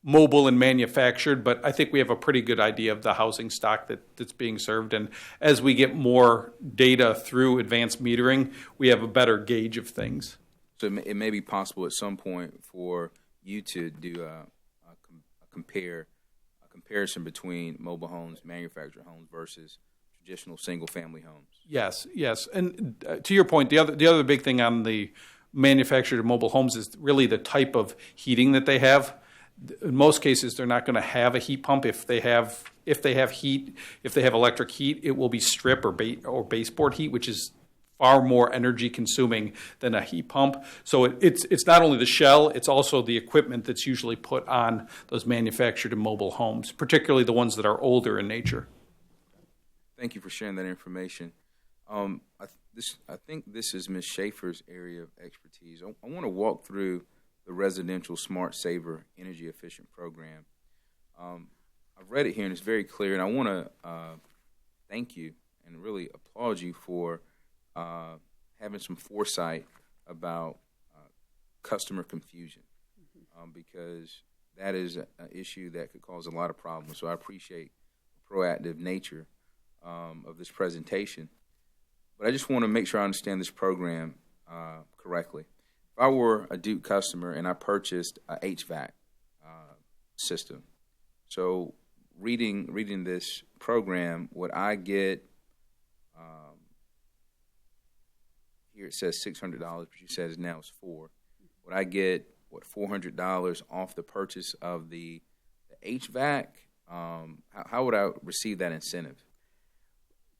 mobile and manufactured, but I think we have a pretty good idea of the housing stock that's being served. And as we get more data through advanced metering, we have a better gauge of things. So it may be possible at some point for you to do a comparison between mobile homes, manufactured homes versus traditional single-family homes. Yes. And to your point, the other big thing on the manufactured mobile homes is really the type of heating that they have. In most cases, they're not going to have a heat pump. If they have electric heat, it will be strip or baseboard heat, which is far more energy consuming than a heat pump. So it's not only the shell, it's also the equipment that's usually put on those manufactured and mobile homes, particularly the ones that are older in nature. Thank you for sharing that information. I think this is Ms. Schaefer's area of expertise. I want to walk through the residential Smart Saver energy efficient program. I've read it here and it's very clear, and I want to thank you and really applaud you for having some foresight about customer confusion, because that is an issue that could cause a lot of problems. So I appreciate the proactive nature of this presentation. But I just want to make sure I understand this program correctly. If I were a Duke customer and I purchased a HVAC system, so reading this program, would I get, here it says $600, but you said now it's $400. Would I get, $400 off the purchase of the HVAC? How would I receive that incentive?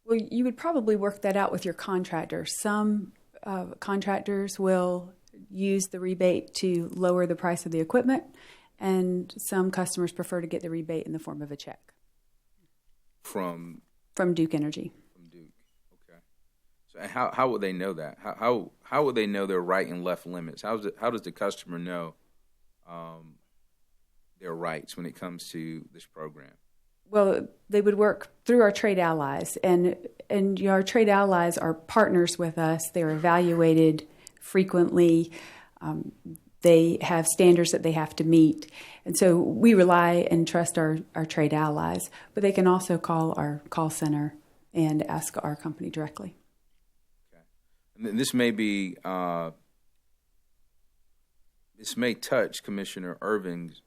Well, you would probably work that out with your contractor. Some contractors will use the rebate to lower the price of the equipment, and some customers prefer to get the rebate in the form of a check. From Duke Energy. From Duke, okay. So how would they know that? How would they know their right and left limits? How does the customer know their rights when it comes to this program? Well, they would work through our trade allies, and our trade allies are partners with us. They're evaluated frequently. They have standards that they have to meet. And so we rely and trust our trade allies, but they can also call our call center and ask our company directly. Okay. And this may be, this may touch Commissioner Irving's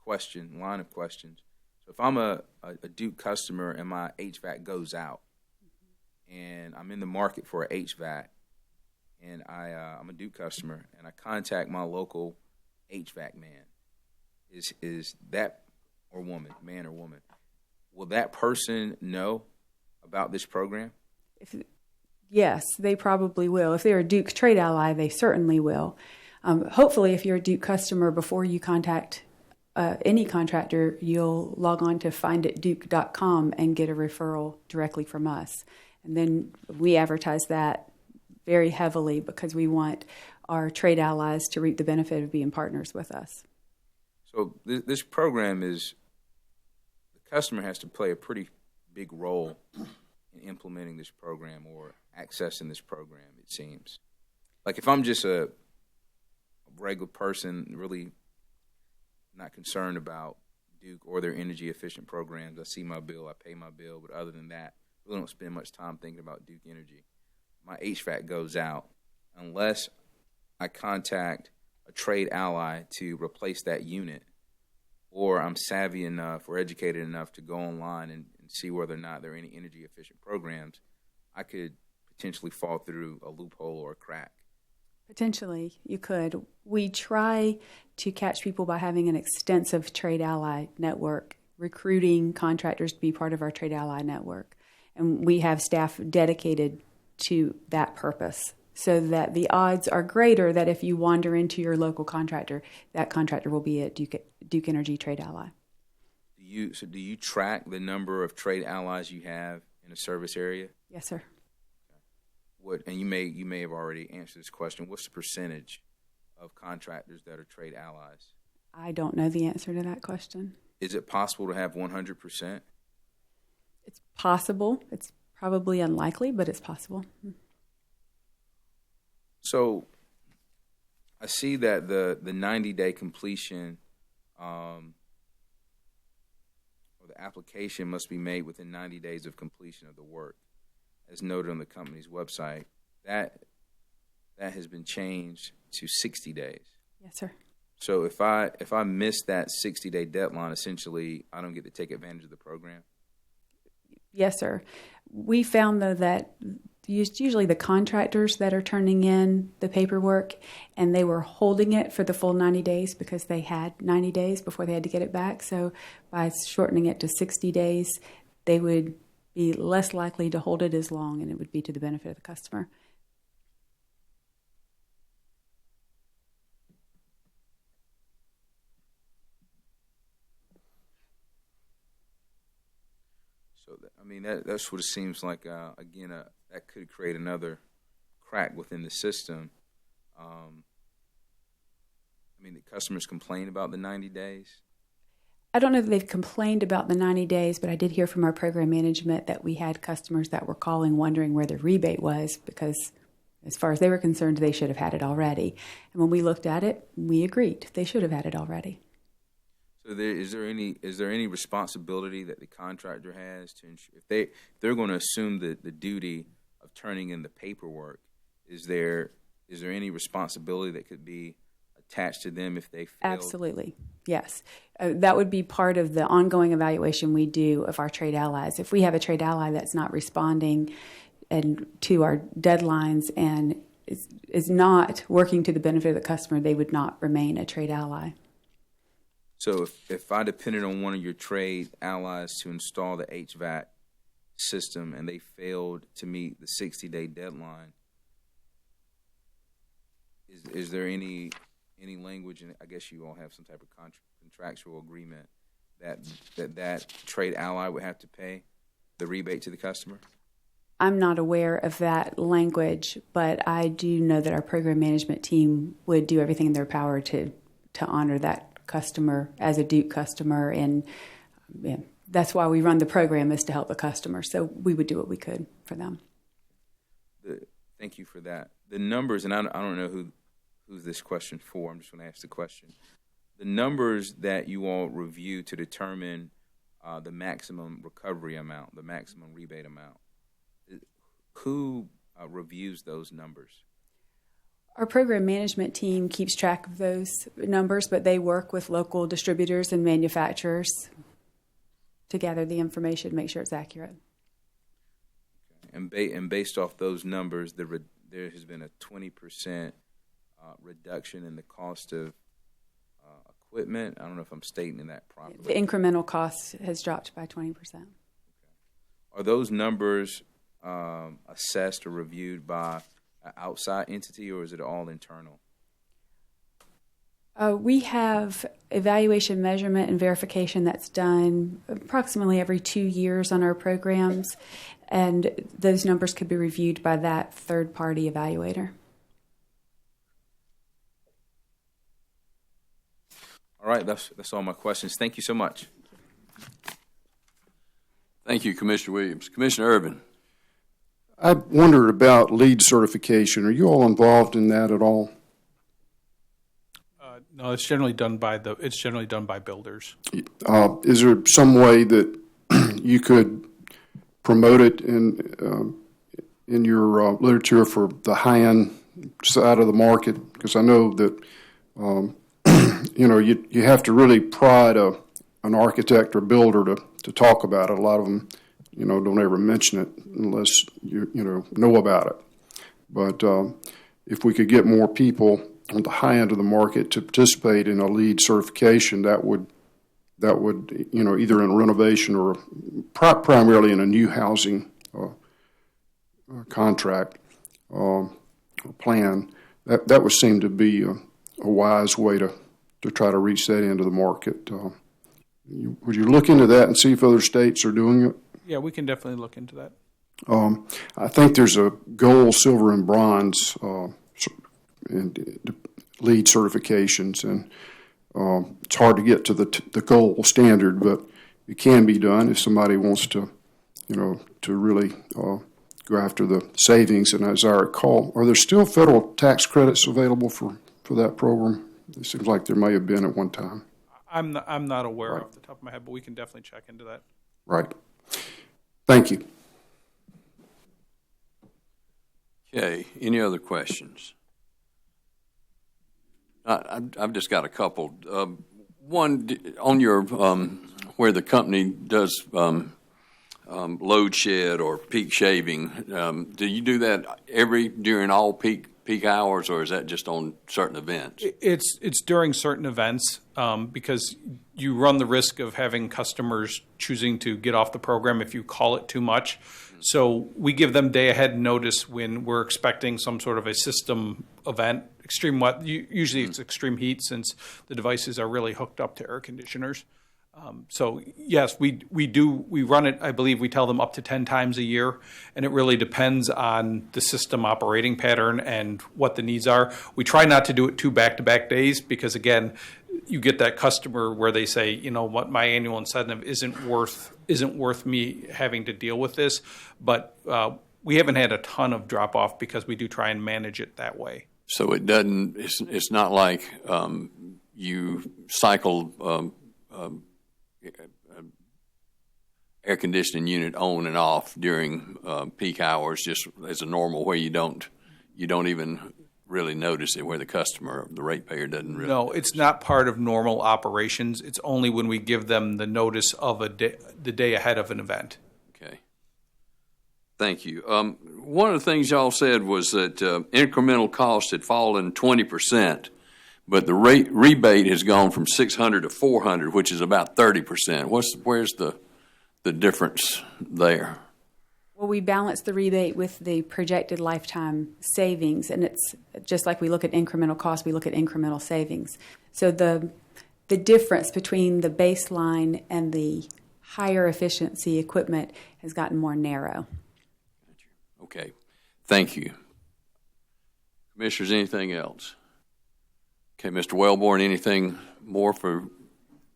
line of questions. So if I'm a Duke customer and my HVAC goes out, and I'm in the market for a HVAC, and I'm a Duke customer, and I contact my local HVAC man, is that, or woman, man or woman, will that person know about this program? Yes, they probably will. If they're a Duke trade ally, they certainly will. Hopefully, if you're a Duke customer, before you contact any contractor, you'll log on to finditduke.com and get a referral directly from us. And then we advertise that very heavily because we want our trade allies to reap the benefit of being partners with us. So this program is, the customer has to play a pretty big role in implementing this program or accessing this program, it seems. Like if I'm just a regular person, really not concerned about Duke or their energy efficient programs, I see my bill, I pay my bill, but other than that, I really don't spend much time thinking about Duke Energy. My HVAC goes out, unless I contact a trade ally to replace that unit, or I'm savvy enough or educated enough to go online and see whether or not there are any energy efficient programs, I could potentially fall through a loophole or a crack. Potentially, you could. We try to catch people by having an extensive trade ally network, recruiting contractors to be part of our trade ally network. And we have staff dedicated to that purpose, so that the odds are greater that if you wander into your local contractor, that contractor will be a Duke Energy trade ally. Do you track the number of trade allies you have in a service area? Yes, sir. And you may have already answered this question. What's the percentage of contractors that are trade allies? I don't know the answer to that question. Is it possible to have 100%? It's possible. It's probably unlikely, but it's possible. So I see that the 90-day completion or the application must be made within 90 days of completion of the work, as noted on the company's website. That has been changed to 60 days. Yes, sir. So if I miss that 60-day deadline, essentially I don't get to take advantage of the program? Yes, sir. We found, though, that it's usually the contractors that are turning in the paperwork, and they were holding it for the full 90 days because they had 90 days before they had to get it back. So by shortening it to 60 days, they would be less likely to hold it as long, and it would be to the benefit of the customer. So, that's what it seems like, again, that could create another crack within the system. The customers complain about the 90 days. I don't know that they've complained about the 90 days, but I did hear from our program management that we had customers that were calling wondering where their rebate was because as far as they were concerned, they should have had it already. And when we looked at it, we agreed they should have had it already. So is there any responsibility that the contractor has to ensure if they're going to assume the duty of turning in the paperwork? Is there any responsibility that could be attached to them if they fail? Absolutely, yes. That would be part of the ongoing evaluation we do of our trade allies. If we have a trade ally that's not responding and to our deadlines and is not working to the benefit of the customer, they would not remain a trade ally. So if I depended on one of your trade allies to install the HVAC system and they failed to meet the 60-day deadline, is there any language, and I guess you all have some type of contractual agreement that trade ally would have to pay the rebate to the customer? I'm not aware of that language, but I do know that our program management team would do everything in their power to honor that customer as a Duke customer, and that's why we run the program, is to help the customer. So we would do what we could for them. Thank you for that. The numbers, and I don't know who's this question for. I'm just going to ask the question. The numbers that you all review to determine the maximum recovery amount, the maximum rebate amount, who reviews those numbers? Our program management team keeps track of those numbers, but they work with local distributors and manufacturers to gather the information, make sure it's accurate. And based off those numbers, there has been a 20% reduction in the cost of equipment. I don't know if I'm stating that properly. The incremental cost has dropped by 20%. Okay. Are those numbers assessed or reviewed by an outside entity, or is it all internal? We have evaluation, measurement, and verification that's done approximately every 2 years on our programs, and those numbers could be reviewed by that third-party evaluator. All right, that's all my questions. Thank you so much. Thank you, Commissioner Williams. Commissioner Urban. I wondered about lead certification. Are you all involved in that at all? No, it's generally done by builders. Is there some way that you could promote it in your literature for the high-end side of the market? Because I know that you have to really prod an architect or builder to talk about it. A lot of them don't ever mention it unless you know about it. But if we could get more people on the high end of the market to participate in a LEED certification, that would either in renovation or primarily in a new housing contract plan, that would seem to be a wise way to try to reach that end of the market. Would you look into that and see if other states are doing it? Yeah, we can definitely look into that. I think there's a gold, silver, and bronze LEED certifications, and it's hard to get to the gold standard, but it can be done if somebody wants to, to really go after the savings. And as I recall, are there still federal tax credits available for that program? It seems like there may have been at one time. I'm not aware off the top of my head, but we can definitely check into that. Right. Thank you. Okay. Any other questions? I've just got a couple. One on your where the company does load shed or peak shaving. Do you do that during all peak hours, or is that just on certain events? It's during certain events because you run the risk of having customers choosing to get off the program if you call it too much. So we give them day ahead notice when we're expecting some sort of a system event. Extreme weather, usually it's extreme heat since the devices are really hooked up to air conditioners. So yes, we run it, I believe we tell them up to 10 times a year, and it really depends on the system operating pattern and what the needs are. We try not to do it 2 back-to-back days because, again, you get that customer where they say, you know what, my annual incentive isn't worth me having to deal with this. But we haven't had a ton of drop-off because we do try and manage it that way. So it's not like you cycle air conditioning unit on and off during peak hours, just as a normal, where you don't even really notice it, where the customer, the ratepayer, doesn't really. No, it's not part of normal operations. It's only when we give them the notice of the day ahead of an event. Okay. Thank you. One of the things y'all said was that incremental cost had fallen 20%, but the rebate has gone from 600 to 400, which is about 30%. Where's the difference there? Well, we balance the rebate with the projected lifetime savings, and it's just like we look at incremental cost, we look at incremental savings. So the difference between the baseline and the higher efficiency equipment has gotten more narrow. Okay. Thank you. Commissioners, anything else? Okay, Mr. Wellborn, anything more for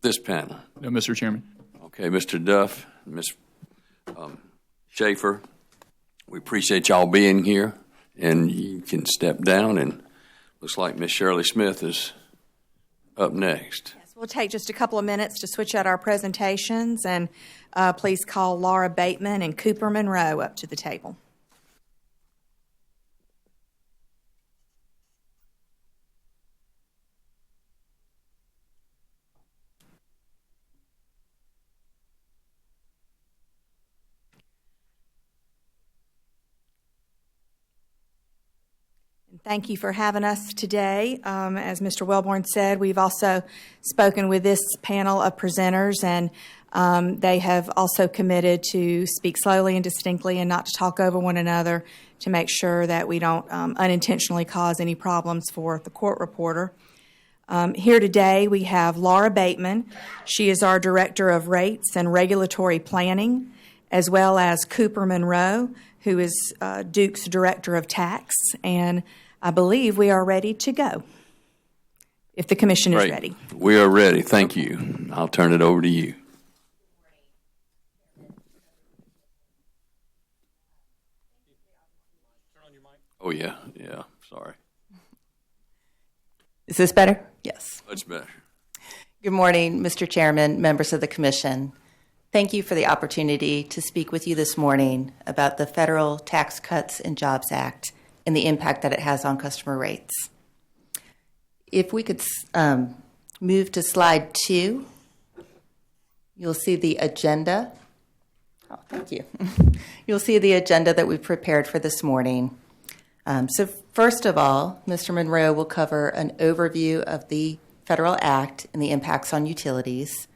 this panel? No, Mr. Chairman. Okay, Mr. Duff, Ms. Schaefer, we appreciate y'all being here, and you can step down, and looks like Ms. Shirley Smith is up next. Yes, we'll take just a couple of minutes to switch out our presentations, and please call Laura Bateman and Cooper Monroe up to the table. Thank you for having us today. As Mr. Wellborn said, we've also spoken with this panel of presenters, and they have also committed to speak slowly and distinctly and not to talk over one another to make sure that we don't unintentionally cause any problems for the court reporter. Here today we have Laura Bateman. She is our Director of Rates and Regulatory Planning, as well as Cooper Monroe, who is Duke's Director of Tax, and I believe we are ready to go, if the commission is ready. We are ready. Thank you. I'll turn it over to you. Oh, yeah. Sorry. Is this better? Yes. Much better. Good morning, Mr. Chairman, members of the Commission. Thank you for the opportunity to speak with you this morning about the Federal Tax Cuts and Jobs Act and the impact that it has on customer rates. If we could move to slide 2, you'll see the agenda. Oh, thank you. You'll see the agenda that we've prepared for this morning. So first of all, Mr. Monroe will cover an overview of the Federal Act and the impacts on utilities.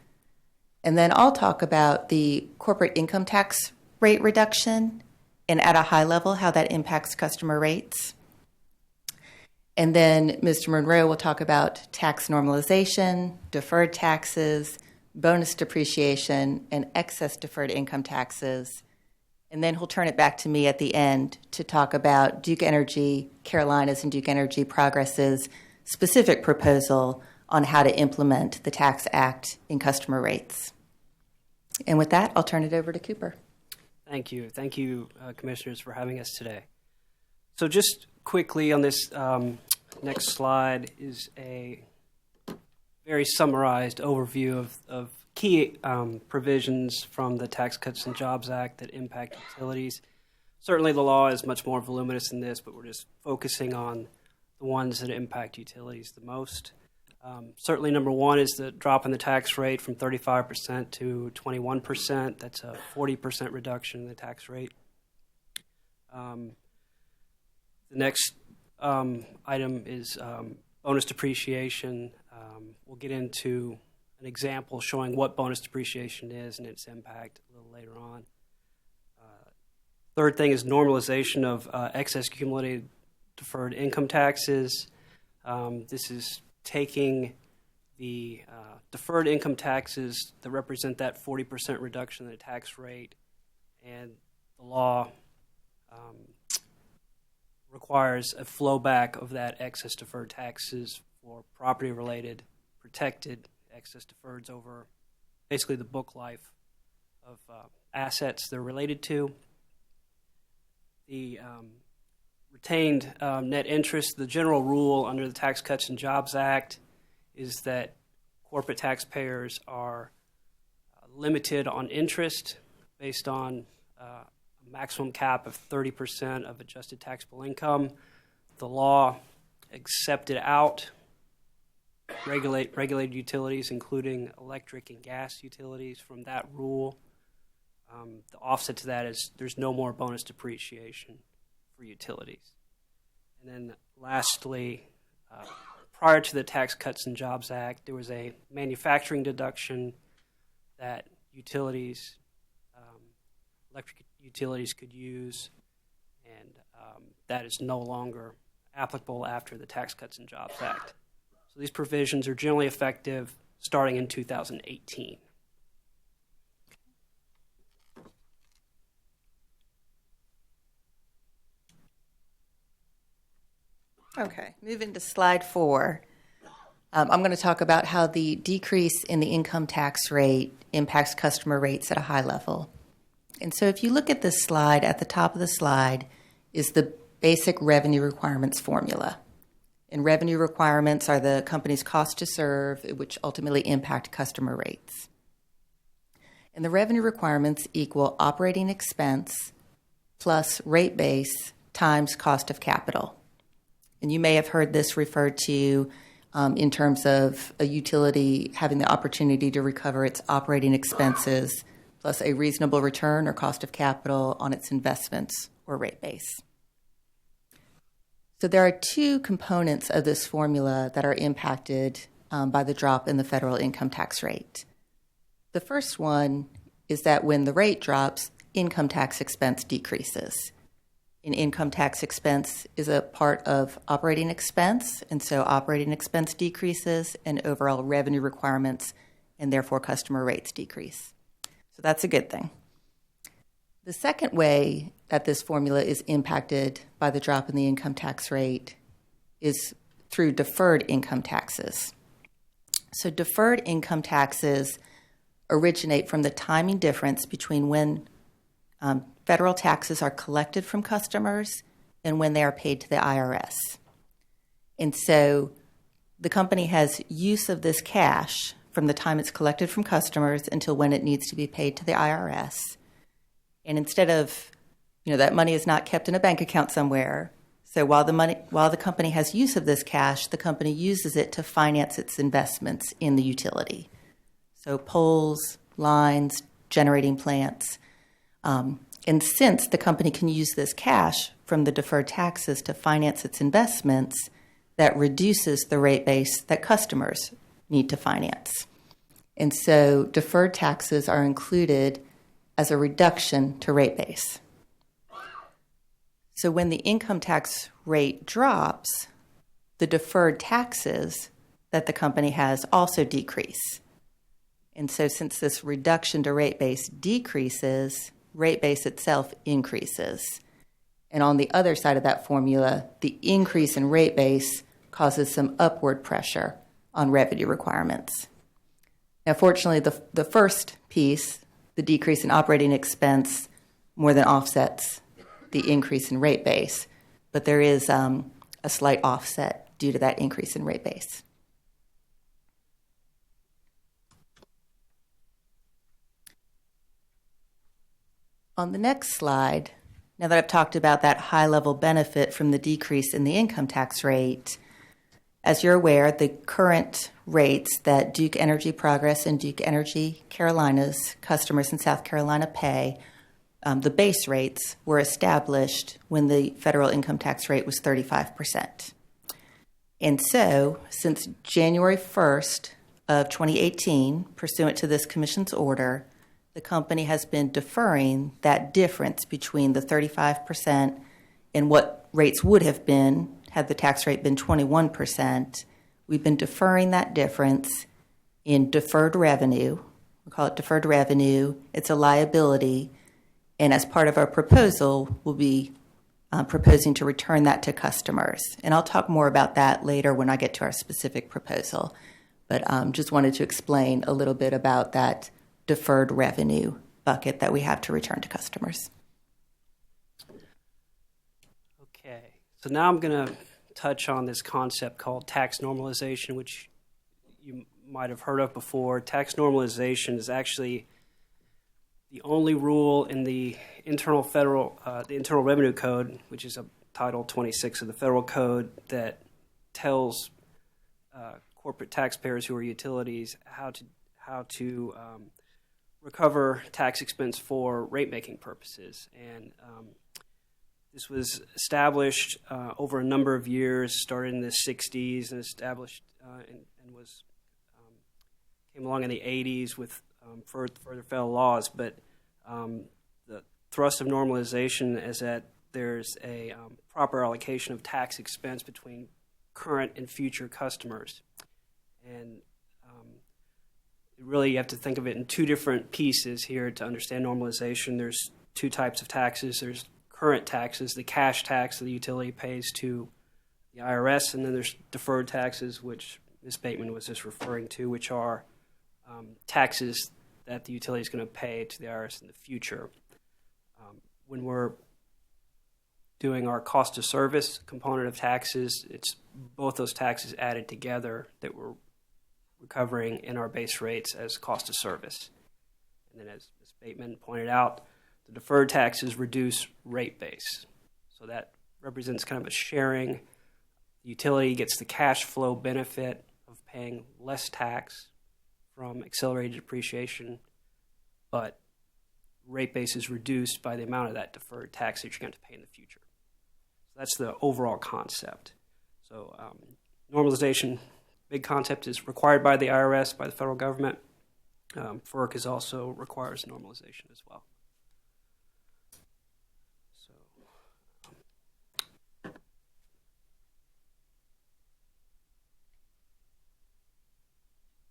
And then I'll talk about the corporate income tax rate reduction and at a high level how that impacts customer rates. And then Mr. Monroe will talk about tax normalization, deferred taxes, bonus depreciation, and excess deferred income taxes. And then he'll turn it back to me at the end to talk about Duke Energy Carolinas and Duke Energy Progress's specific proposal on how to implement the Tax Act in customer rates. And with that, I'll turn it over to Cooper. Thank you. Thank you, Commissioners, for having us today. So just quickly on this next slide is a very summarized overview of key provisions from the Tax Cuts and Jobs Act that impact utilities. Certainly the law is much more voluminous than this, but we're just focusing on the ones that impact utilities the most. Certainly number one is the drop in the tax rate from 35% to 21%. That's a 40% reduction in the tax rate. The next item is bonus depreciation. We'll get into an example showing what bonus depreciation is and its impact a little later on. Third thing is normalization of excess accumulated deferred income taxes. This is taking the deferred income taxes that represent that 40% reduction in the tax rate, and the law requires a flowback of that excess deferred taxes for property-related protected excess deferreds over basically the book life of assets they're related to. The retained net interest, the general rule under the Tax Cuts and Jobs Act is that corporate taxpayers are limited on interest based on a maximum cap of 30% of adjusted taxable income. The law accepted out regulated utilities, including electric and gas utilities, from that rule. The offset to that is there's no more bonus depreciation for utilities. And then lastly, prior to the Tax Cuts and Jobs Act, there was a manufacturing deduction that utilities, electric utilities could use, and that is no longer applicable after the Tax Cuts and Jobs Act. So these provisions are generally effective starting in 2018. Okay, moving to slide 4. I'm going to talk about how the decrease in the income tax rate impacts customer rates at a high level. And so if you look at this slide, at the top of the slide is the basic revenue requirements formula. And revenue requirements are the company's cost to serve, which ultimately impact customer rates. And the revenue requirements equal operating expense plus rate base times cost of capital. And you may have heard this referred to in terms of a utility having the opportunity to recover its operating expenses plus a reasonable return or cost of capital on its investments or rate base. So there are two components of this formula that are impacted by the drop in the federal income tax rate. The first one is that when the rate drops, income tax expense decreases. And income tax expense is a part of operating expense, and so operating expense decreases and overall revenue requirements and therefore customer rates decrease. So that's a good thing. The second way that this formula is impacted by the drop in the income tax rate is through deferred income taxes. So deferred income taxes originate from the timing difference between when federal taxes are collected from customers and when they are paid to the IRS. And so the company has use of this cash from the time it's collected from customers until when it needs to be paid to the IRS. And instead of, that money is not kept in a bank account somewhere. So while the company has use of this cash, the company uses it to finance its investments in the utility. So poles, lines, generating plants. And since the company can use this cash from the deferred taxes to finance its investments, that reduces the rate base that customers need to finance. And so deferred taxes are included as a reduction to rate base. So when the income tax rate drops, the deferred taxes that the company has also decrease. And so since this reduction to rate base decreases, rate base itself increases. And on the other side of that formula, the increase in rate base causes some upward pressure on revenue requirements. Now, fortunately, the first piece, the decrease in operating expense, more than offsets the increase in rate base, but there is a slight offset due to that increase in rate base. On the next slide, now that I've talked about that high-level benefit from the decrease in the income tax rate, as you're aware, the current rates that Duke Energy Progress and Duke Energy Carolinas customers in South Carolina pay, the base rates were established when the federal income tax rate was 35%. And so, since January 1st of 2018, pursuant to this commission's order, the company has been deferring that difference between the 35% and what rates would have been had the tax rate been 21%, we've been deferring that difference in deferred revenue. We call it deferred revenue. It's a liability. And as part of our proposal, we'll be proposing to return that to customers. And I'll talk more about that later when I get to our specific proposal. But just wanted to explain a little bit about that deferred revenue bucket that we have to return to customers. Okay, so now I'm going to touch on this concept called tax normalization, which you might have heard of before. Tax normalization is actually the only rule in the Internal Revenue Code, which is Title 26 of the Federal Code, that tells corporate taxpayers who are utilities how to recover tax expense for rate-making purposes. And this was established over a number of years, started in the 60s and established and was came along in the 80s with further federal laws. But the thrust of normalization is that there's a proper allocation of tax expense between current and future customers. And really, you have to think of it in two different pieces here to understand normalization. There's two types of taxes. There's current taxes, the cash tax that the utility pays to the IRS, and then there's deferred taxes, which Ms. Bateman was just referring to, which are taxes that the utility is going to pay to the IRS in the future. When we're doing our cost of service component of taxes, it's both those taxes added together that we're recovering in our base rates as cost of service. And then as Ms. Bateman pointed out, the deferred taxes reduce rate base. So that represents kind of a sharing. The utility gets the cash flow benefit of paying less tax from accelerated depreciation, but rate base is reduced by the amount of that deferred tax that you're going to pay in the future. So that's the overall concept. So normalization, big concept, is required by the IRS, by the federal government. FERC is also requires normalization as well.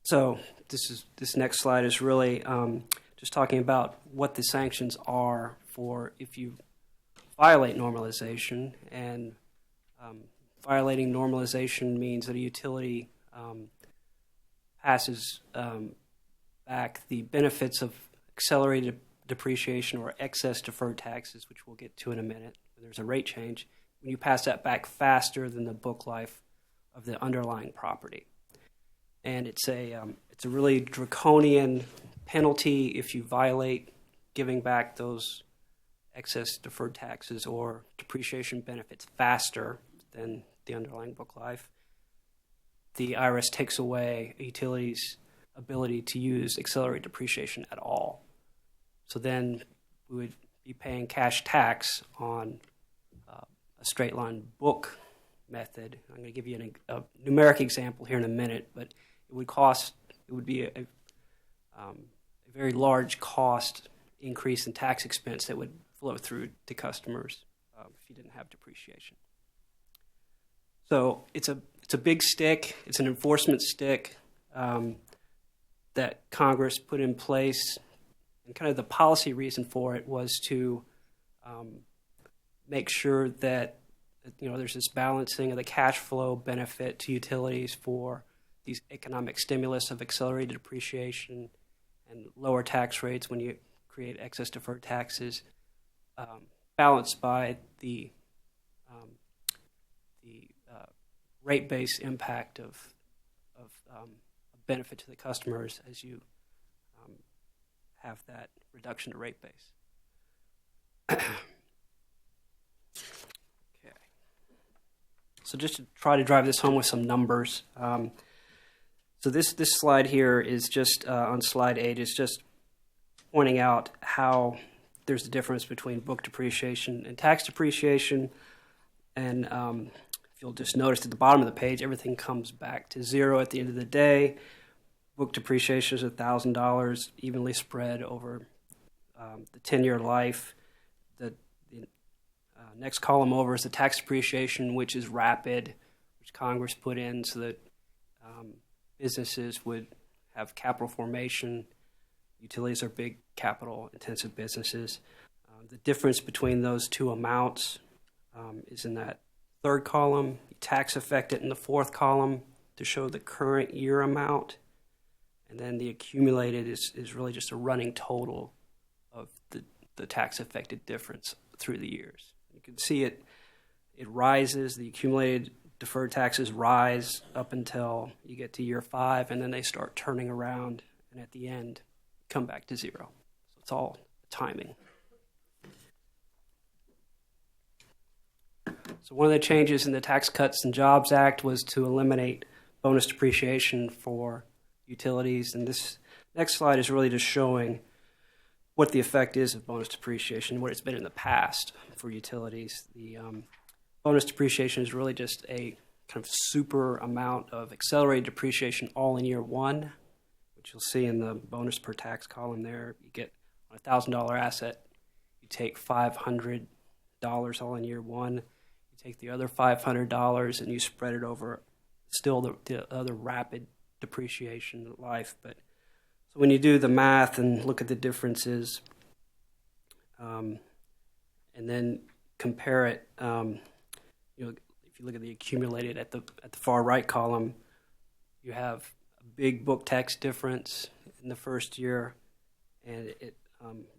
So this next slide is really just talking about what the sanctions are for if you violate normalization. And violating normalization means that a utility passes back the benefits of accelerated depreciation or excess deferred taxes, which we'll get to in a minute. There's a rate change. When you pass that back faster than the book life of the underlying property. And it's a really draconian penalty if you violate giving back those excess deferred taxes or depreciation benefits faster than the underlying book life. The IRS takes away a utility's ability to use accelerated depreciation at all. So then we would be paying cash tax on a straight line book method. I'm going to give you a numeric example here in a minute, but it would be a very large cost increase in tax expense that would flow through to customers if you didn't have depreciation. So it's a big stick. It's an enforcement stick that Congress put in place, and kind of the policy reason for it was to make sure that there's this balancing of the cash flow benefit to utilities for these economic stimulus of accelerated depreciation and lower tax rates when you create excess deferred taxes, balanced by the rate-based impact of benefit to the customers as you have that reduction to rate base. Okay. So just to try to drive this home with some numbers. So this slide here is just on slide 8 is just pointing out how there's a difference between book depreciation and tax depreciation. And if you'll just notice at the bottom of the page, everything comes back to zero at the end of the day. Book depreciation is $1,000 evenly spread over the 10-year life. The next column over is the tax depreciation, which is rapid, which Congress put in so that businesses would have capital formation. Utilities are big capital-intensive businesses. The difference between those two amounts is in that third column. You tax affect it in the fourth column to show the current year amount. And then the accumulated is really just a running total of the tax-affected difference through the years. You can see it rises. The accumulated deferred taxes rise up until you get to year 5, and then they start turning around, and at the end, come back to 0. So it's all timing. So one of the changes in the Tax Cuts and Jobs Act was to eliminate bonus depreciation for utilities, and this next slide is really just showing what the effect is of bonus depreciation, what it's been in the past for utilities. The bonus depreciation is really just a kind of super amount of accelerated depreciation all in year 1, which you'll see in the bonus per tax column there. You get on a $1,000 asset, you take $500 all in year 1. You take the other $500 and you spread it over still the other rapid depreciation life. But so when you do the math and look at the differences, and then compare it, if you look at the accumulated at the far right column, you have a big book tax difference in the first year, and it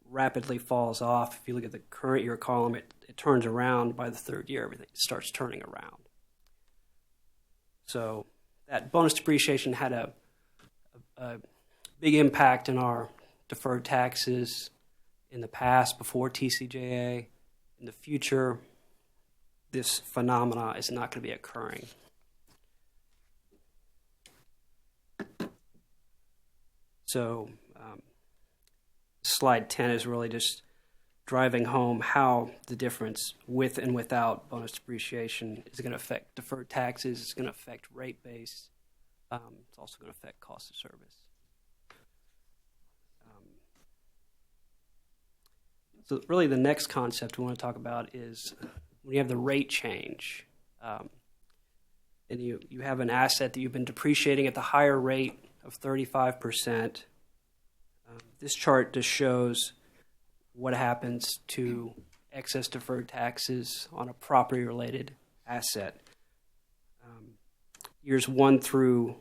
rapidly falls off. If you look at the current year column, it turns around by the third year. Everything starts turning around. So that bonus depreciation had a big impact in our deferred taxes in the past before TCJA. In the future, this phenomena is not going to be occurring. So slide 10 is really just driving home how the difference with and without bonus depreciation is going to affect deferred taxes. It's going to affect rate base. It's also going to affect cost of service. So really the next concept we want to talk about is when you have the rate change, and you have an asset that you've been depreciating at the higher rate of 35%. This chart just shows what happens to excess deferred taxes on a property-related asset. Years 1 through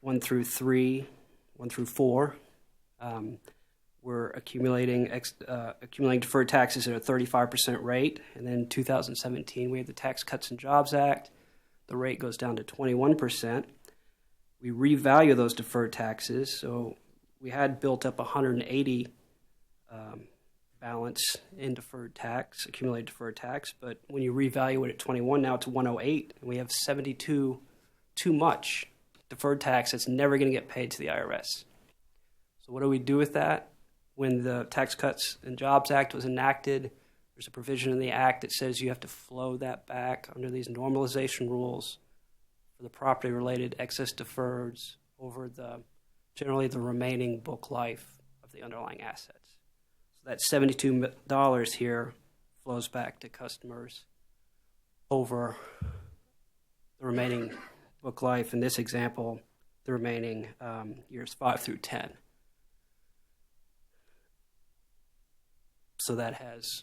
3, 1 through 4, we're accumulating deferred taxes at a 35% rate, and then in 2017 we have the Tax Cuts and Jobs Act. The rate goes down to 21%. We revalue those deferred taxes, so we had built up 180 balance in deferred tax, accumulated deferred tax, but when you revalue it at 21, now it's 108, and we have 72 too much deferred tax that's never going to get paid to the IRS. So what do we do with that? When the Tax Cuts and Jobs Act was enacted, there's a provision in the Act that says you have to flow that back under these normalization rules for the property-related excess deferreds over generally the remaining book life of the underlying assets. So that $72 here flows back to customers over the remaining book life. In this example, the remaining years 5 through 10. So that has,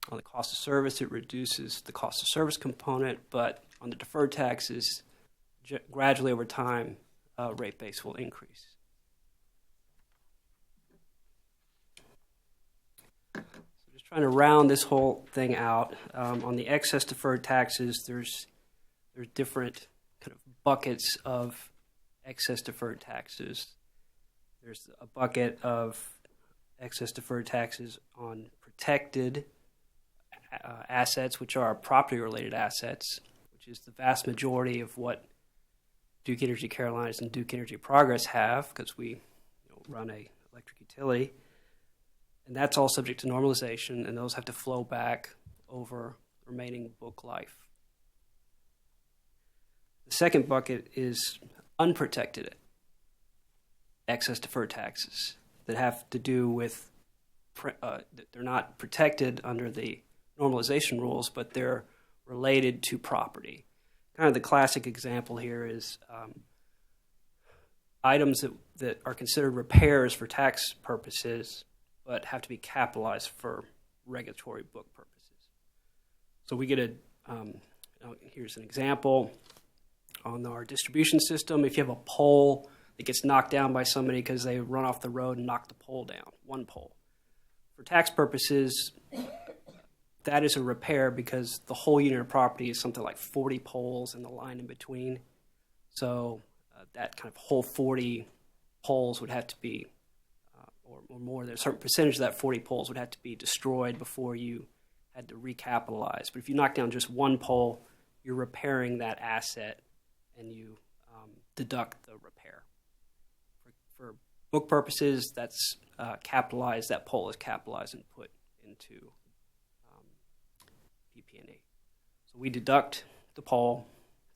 on the cost of service, it reduces the cost of service component, but on the deferred taxes, gradually over time, rate base will increase. So just trying to round this whole thing out. On the excess deferred taxes, there's different kind of buckets of excess deferred taxes. There's a bucket of excess deferred taxes on protected assets, which are property-related assets, which is the vast majority of what Duke Energy Carolinas and Duke Energy Progress have, because we run a electric utility. And that's all subject to normalization, and those have to flow back over remaining book life. The second bucket is unprotected excess deferred taxes that have to do with, they're not protected under the normalization rules, but they're related to property. Kind of the classic example here is items that are considered repairs for tax purposes, but have to be capitalized for regulatory book purposes. So we get here's an example. On our distribution system, if you have a pole that gets knocked down by somebody because they run off the road and knock the pole down, one pole. For tax purposes, that is a repair because the whole unit of property is something like 40 poles and the line in between. So that kind of whole 40 poles would have to be, or more, there's a certain percentage of that 40 poles would have to be destroyed before you had to recapitalize. But if you knock down just one pole, you're repairing that asset and you deduct the repair. For book purposes, that's capitalized. That pole is capitalized and put into PP&E. So we deduct the pole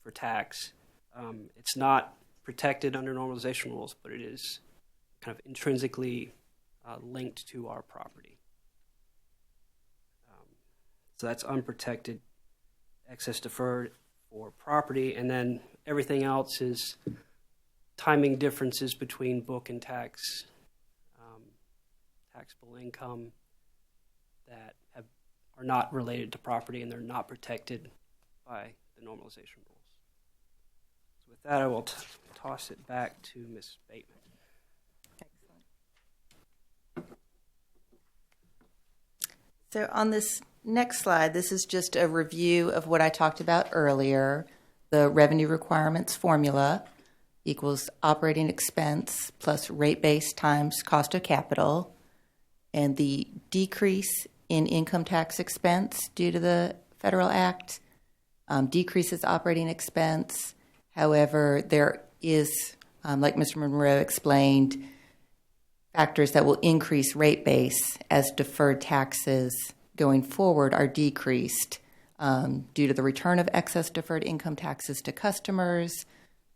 for tax. It's not protected under normalization rules, but it is kind of intrinsically linked to our property. So that's unprotected excess deferred for property, and then everything else is timing differences between book and tax, taxable income that are not related to property and they're not protected by the normalization rules. So with that, I will toss it back to Ms. Bateman. So on this next slide, this is just a review of what I talked about earlier. The revenue requirements formula equals operating expense plus rate base times cost of capital. And the decrease in income tax expense due to the federal act decreases operating expense. However, there is, like Mr. Monroe explained, factors that will increase rate base as deferred taxes going forward are decreased due to the return of excess deferred income taxes to customers,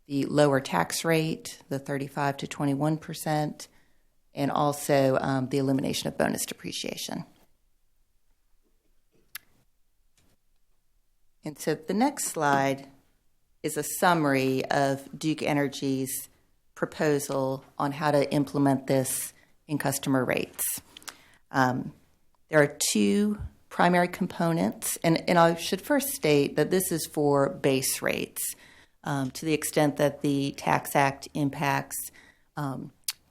the lower tax rate, the 35 to 21%, and also the elimination of bonus depreciation. And so the next slide is a summary of Duke Energy's proposal on how to implement this in customer rates. There are two primary components, and I should first state that this is for base rates. To the extent that the Tax Act impacts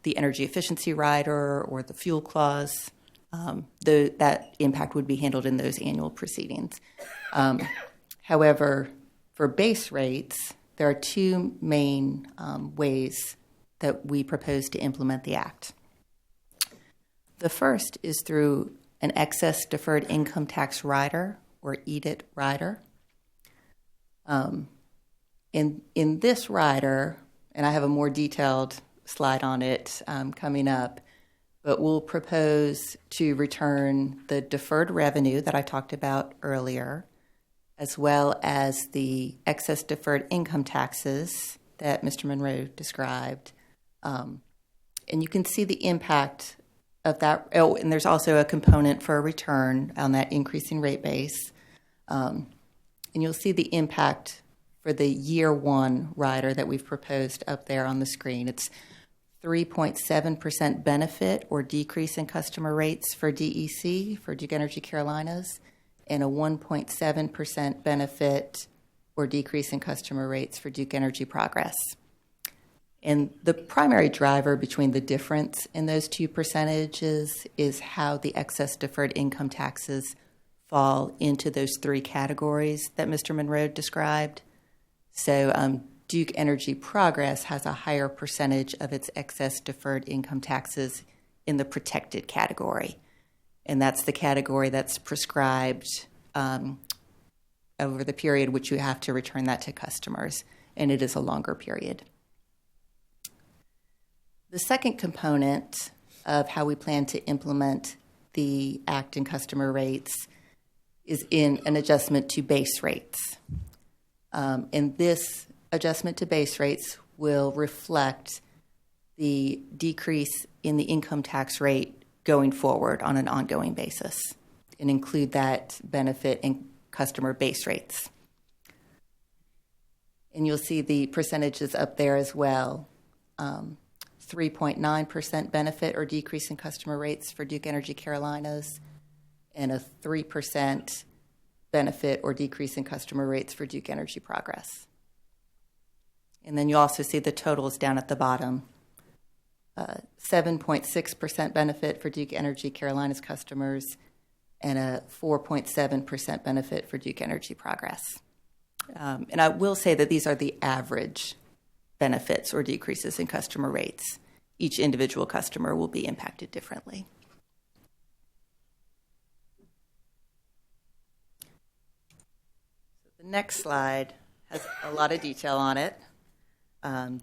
the energy efficiency rider or the fuel clause, that impact would be handled in those annual proceedings. However, for base rates, there are two main ways that we propose to implement the Act. The first is through an excess deferred income tax rider, or EDIT rider. In this rider, and I have a more detailed slide on it coming up, but we'll propose to return the deferred revenue that I talked about earlier, as well as the excess deferred income taxes that Mr. Monroe described. And you can see the impact of that. Oh, and there's also a component for a return on that increasing rate base. And you'll see the impact for the year one rider that we've proposed up there on the screen. It's 3.7% benefit or decrease in customer rates for DEC, for Duke Energy Carolinas, and a 1.7% benefit or decrease in customer rates for Duke Energy Progress. And the primary driver between the difference in those two percentages is how the excess deferred income taxes fall into those three categories that Mr. Monroe described. So Duke Energy Progress has a higher percentage of its excess deferred income taxes in the protected category. And that's the category that's prescribed over the period which you have to return that to customers, and it is a longer period. The second component of how we plan to implement the Act in customer rates is in an adjustment to base rates. And this adjustment to base rates will reflect the decrease in the income tax rate going forward on an ongoing basis and include that benefit in customer base rates. And you'll see the percentages up there as well. 3.9% benefit or decrease in customer rates for Duke Energy Carolinas, and a 3% benefit or decrease in customer rates for Duke Energy Progress. And then you also see the totals down at the bottom. 7.6% benefit for Duke Energy Carolinas customers, and a 4.7% benefit for Duke Energy Progress. And I will say that these are the average benefits or decreases in customer rates. Each individual customer will be impacted differently. The next slide has a lot of detail on it.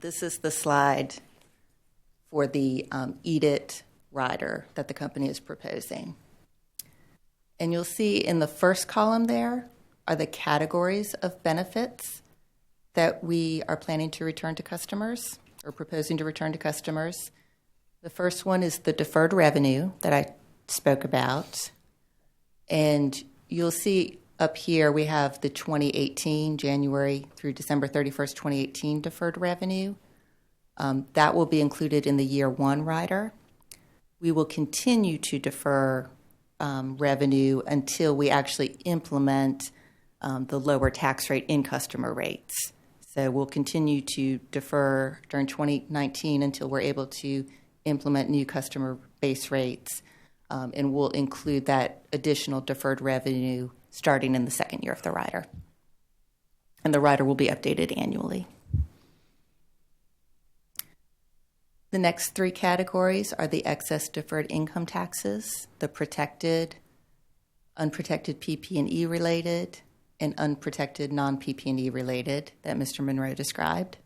This is the slide for the EDIT rider that the company is proposing. And you'll see in the first column there are the categories of benefits that we are planning to return to customers or proposing to return to customers. The first one is the deferred revenue that I spoke about. And you'll see up here we have the 2018, January through December 31st, 2018 deferred revenue. That will be included in the year one rider. We will continue to defer revenue until we actually implement the lower tax rate in customer rates. So we'll continue to defer during 2019 until we're able to implement new customer base rates, and we'll include that additional deferred revenue starting in the second year of the rider. And the rider will be updated annually. The next three categories are the excess deferred income taxes, the protected, unprotected PP&E related, and unprotected non-PP&E related that Mr. Monroe described.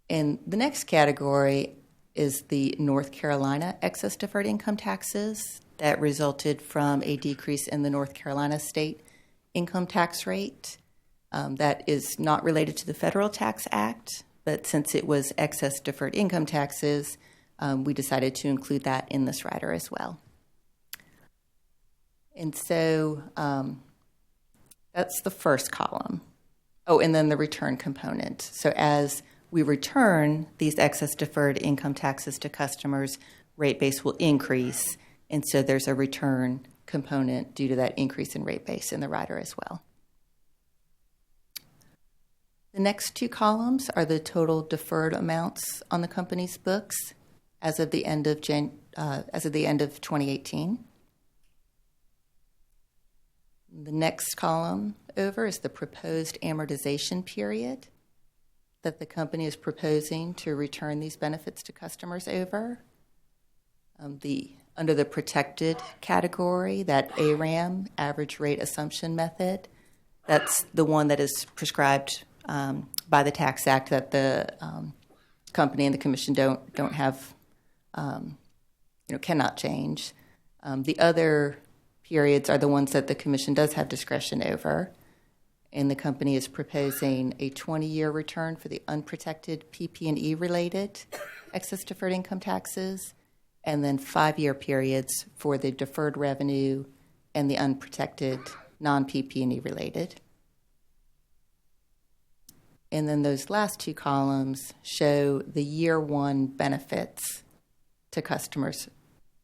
And the next category is the North Carolina excess deferred income taxes that resulted from a decrease in the North Carolina state income tax rate. That is not related to the Federal Tax Act, but since it was excess deferred income taxes, we decided to include that in this rider as well. And so that's the first column. Oh, and then the return component. So as we return these excess deferred income taxes to customers, rate base will increase, and so there's a return component due to that increase in rate base in the rider as well. The next two columns are the total deferred amounts on the company's books as of the end of 2018. The next column over is the proposed amortization period that the company is proposing to return these benefits to customers over. Under the protected category, that ARAM, average rate assumption method, that's the one that is prescribed by the Tax Act that the company and the commission don't have, cannot change. The other periods are the ones that the commission does have discretion over, and the company is proposing a 20-year return for the unprotected PP&E related excess deferred income taxes, and then 5-year periods for the deferred revenue and the unprotected non-PP&E related. And then those last two columns show the year one benefits to customers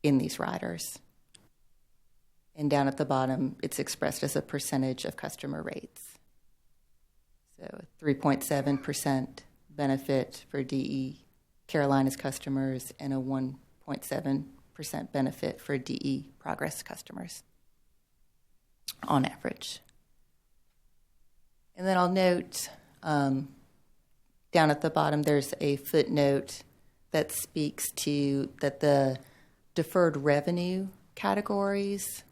in these riders. And down at the bottom, it's expressed as a percentage of customer rates. So 3.7% benefit for DE Carolinas customers and a 1.7% benefit for DE Progress customers on average. And then I'll note down at the bottom there's a footnote that speaks to that the deferred revenue categories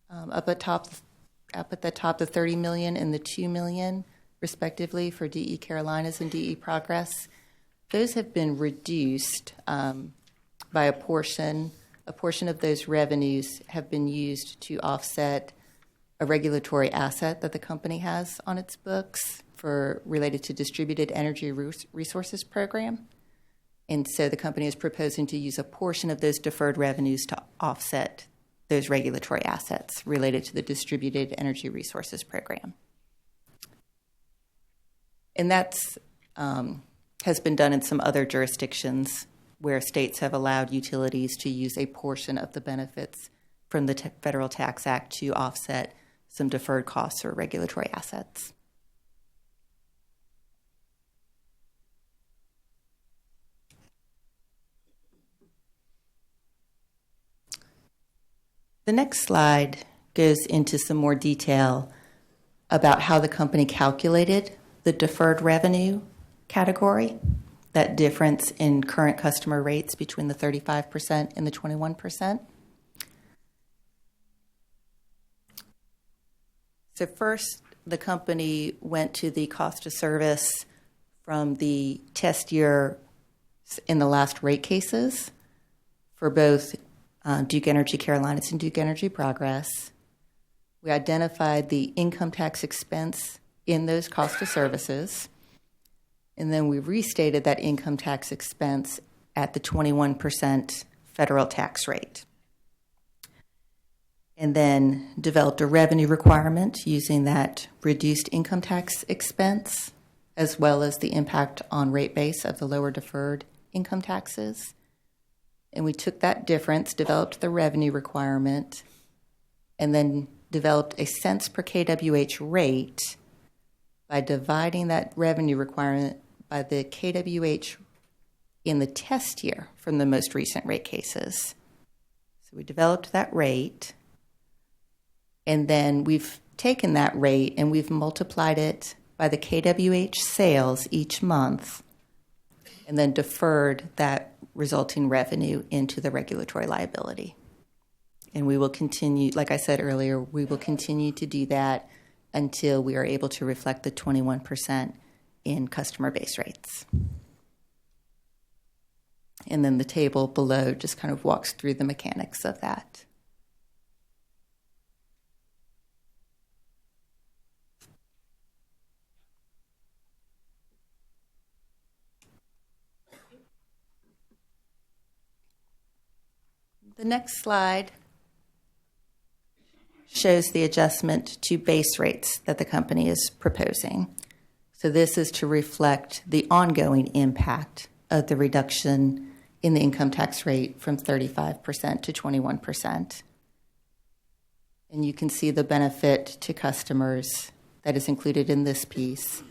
up at the top, the $30 million and the $2 million, respectively, for DE Carolinas and DE Progress, those have been reduced by a portion. A portion of those revenues have been used to offset a regulatory asset that the company has on its books related to Distributed Energy Resources Program. And so the company is proposing to use a portion of those deferred revenues to offset those regulatory assets related to the Distributed Energy Resources Program. And that's has has been done in some other jurisdictions where states have allowed utilities to use a portion of the benefits from the Federal Tax Act to offset some deferred costs or regulatory assets. The next slide goes into some more detail about how the company calculated the deferred revenue category, that difference in current customer rates between the 35% and the 21%. So first, the company went to the cost of service from the test year in the last rate cases for both Duke Energy Carolinas and Duke Energy Progress. We identified the income tax expense in those cost of services, and then we restated that income tax expense at the 21% federal tax rate. And then developed a revenue requirement using that reduced income tax expense, as well as the impact on rate base of the lower deferred income taxes. And we took that difference, developed the revenue requirement, and then developed a cents per kWh rate by dividing that revenue requirement by the kWh in the test year from the most recent rate cases. So we developed that rate, and then we've taken that rate and we've multiplied it by the kWh sales each month, and then deferred that resulting revenue into the regulatory liability. And we will continue, like I said earlier, we will continue to do that until we are able to reflect the 21% in customer base rates. And then the table below just kind of walks through the mechanics of that. The next slide shows the adjustment to base rates that the company is proposing. So this is to reflect the ongoing impact of the reduction in the income tax rate from 35% to 21%. And you can see the benefit to customers that is included in this piece.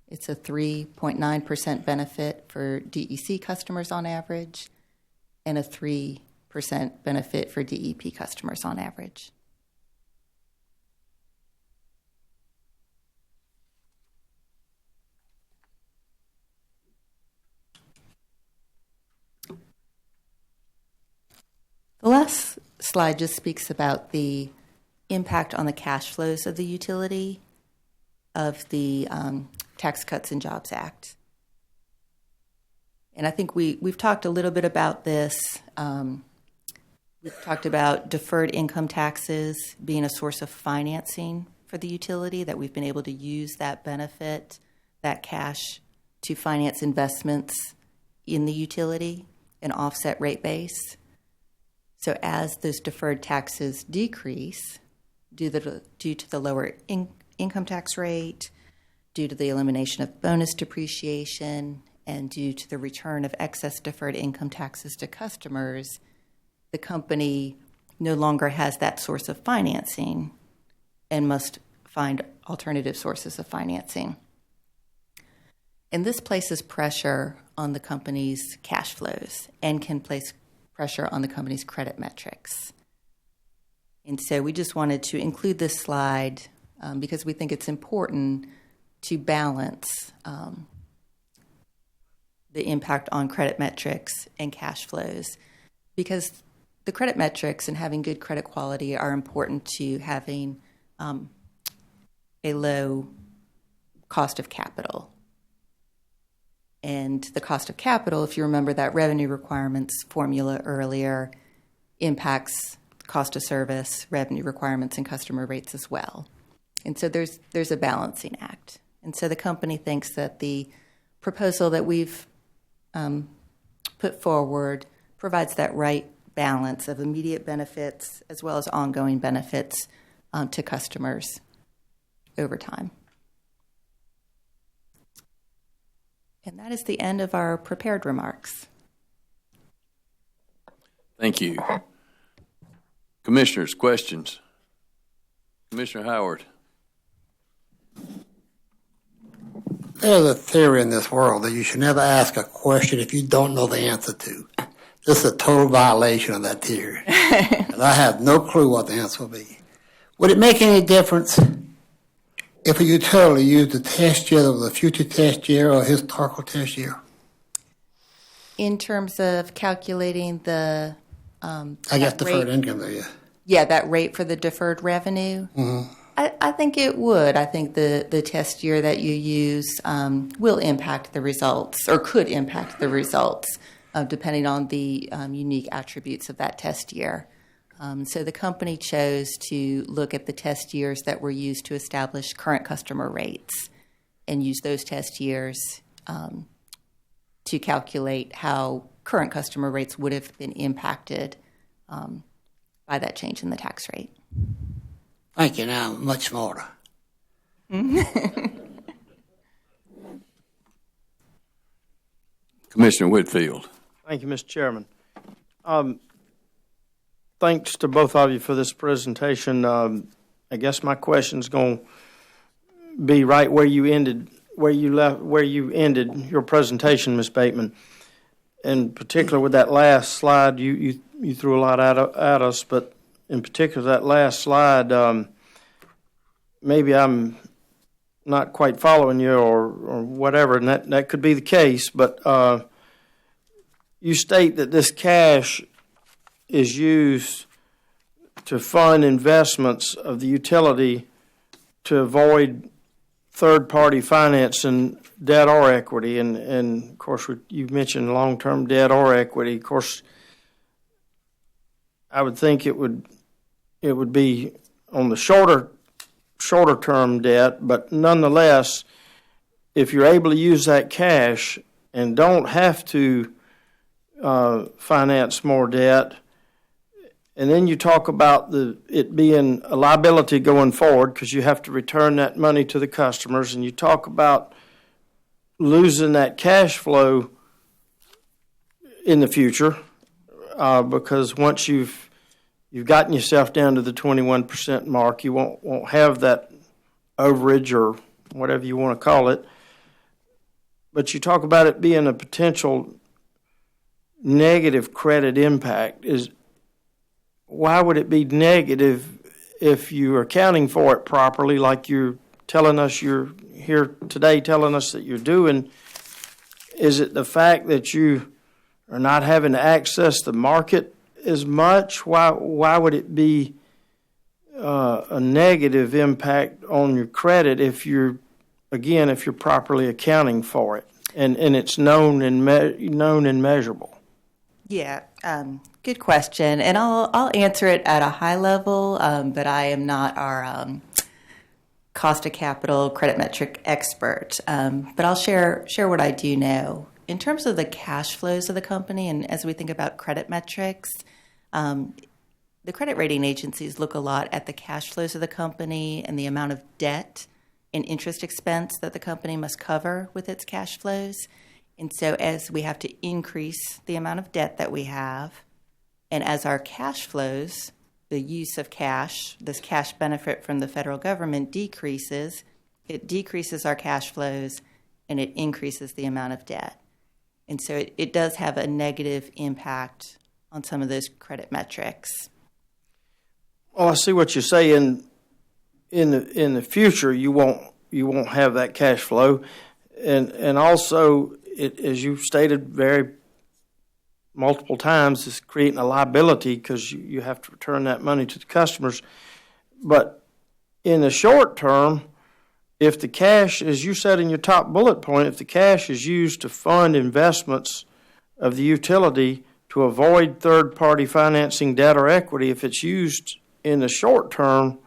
It's a 3.9% benefit for DEC customers on average, and a 3% benefit for DEP customers on average. The last slide just speaks about the impact on the cash flows of the utility of the Tax Cuts and Jobs Act. And I think we've talked a little bit about this. We've talked about deferred income taxes being a source of financing for the utility, that we've been able to use that benefit, that cash, to finance investments in the utility and offset rate base. So as those deferred taxes decrease due to the lower income tax rate, due to the elimination of bonus depreciation, and due to the return of excess deferred income taxes to customers, the company no longer has that source of financing and must find alternative sources of financing. And this places pressure on the company's cash flows and can place pressure on the company's credit metrics. And so we just wanted to include this slide because we think it's important to balance the impact on credit metrics and cash flows, because the credit metrics and having good credit quality are important to having a low cost of capital. And the cost of capital, if you remember that revenue requirements formula earlier, impacts cost of service, revenue requirements, and customer rates as well. And so there's a balancing act. And so the company thinks that the proposal that we've put forward provides that right balance of immediate benefits as well as ongoing benefits to customers over time. And that is the end of our prepared remarks. Thank you. Commissioners, questions? Commissioner Howard. There's a theory in this world that you should never ask a question if you don't know the answer to. This is a total violation of that theory. And I have no clue what the answer will be. Would it make any difference if a utility used the test year that was a future test year or a historical test year? In terms of calculating the I guess deferred income there, yeah. Yeah, that rate for the deferred revenue. Mm-hmm. I think it would. I think the test year that you use will impact the results, or could impact the results, depending on the unique attributes of that test year. So the company chose to look at the test years that were used to establish current customer rates and use those test years to calculate how current customer rates would have been impacted by that change in the tax rate. Thank you. Now I'm much smarter. Commissioner Whitfield. Thank you, Mr. Chairman. Thanks to both of you for this presentation. I guess my question's going to be right where you ended, where you ended your presentation, Ms. Bateman. In particular, with that last slide, you threw a lot at us, but in particular, that last slide, maybe I'm not quite following you or whatever, and that could be the case, but you state that this cash is used to fund investments of the utility to avoid third-party financing, debt or equity, and of course, you mentioned long-term debt or equity. Of course, I would think it would be on the shorter term debt, but nonetheless, if you're able to use that cash and don't have to finance more debt, and then you talk about it being a liability going forward because you have to return that money to the customers, and you talk about losing that cash flow in the future because once you've gotten yourself down to the 21% mark, you won't have that overage or whatever you want to call it. But you talk about it being a potential negative credit impact. Why would it be negative if you're accounting for it properly, like you're telling us you're here today telling us that you're doing? Is it the fact that you are not having to access the market as much? Why would it be a negative impact on your credit if you're properly accounting for it and it's known and measurable? Yeah, good question, and I'll answer it at a high level, but I am not our cost of capital credit metric expert. But I'll share what I do know. In terms of the cash flows of the company, and as we think about credit metrics, the credit rating agencies look a lot at the cash flows of the company and the amount of debt and interest expense that the company must cover with its cash flows. And so as we have to increase the amount of debt that we have, and as our cash flows, the use of cash, this cash benefit from the federal government decreases, it decreases our cash flows and it increases the amount of debt. And so it does have a negative impact on some of those credit metrics. Well, I see what you're saying. In the future, you won't have that cash flow, and also, as you've stated very multiple times, it's creating a liability because you have to return that money to the customers. But in the short term, if the cash, as you said in your top bullet point, if the cash is used to fund investments of the utility to avoid third-party financing, debt or equity, if it's used in the short term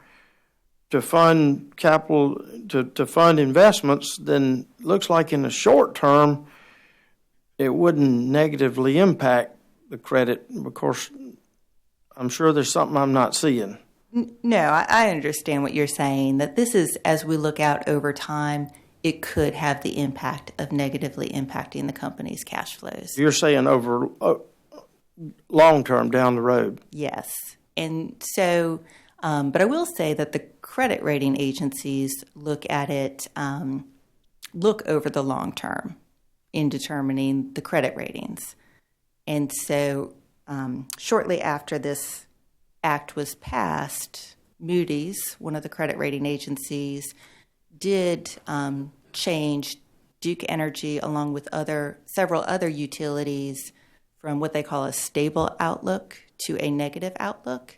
to fund capital, to fund investments, then it looks like in the short term it wouldn't negatively impact the credit. Of course, I'm sure there's something I'm not seeing. No, I understand what you're saying, that this is, as we look out over time, it could have the impact of negatively impacting the company's cash flows. You're saying over long term down the road. Yes. And so, but I will say that the credit rating agencies look at it, look over the long term in determining the credit ratings. And so, shortly after this act was passed, Moody's, one of the credit rating agencies, did change Duke Energy, along with several other utilities, from what they call a stable outlook to a negative outlook,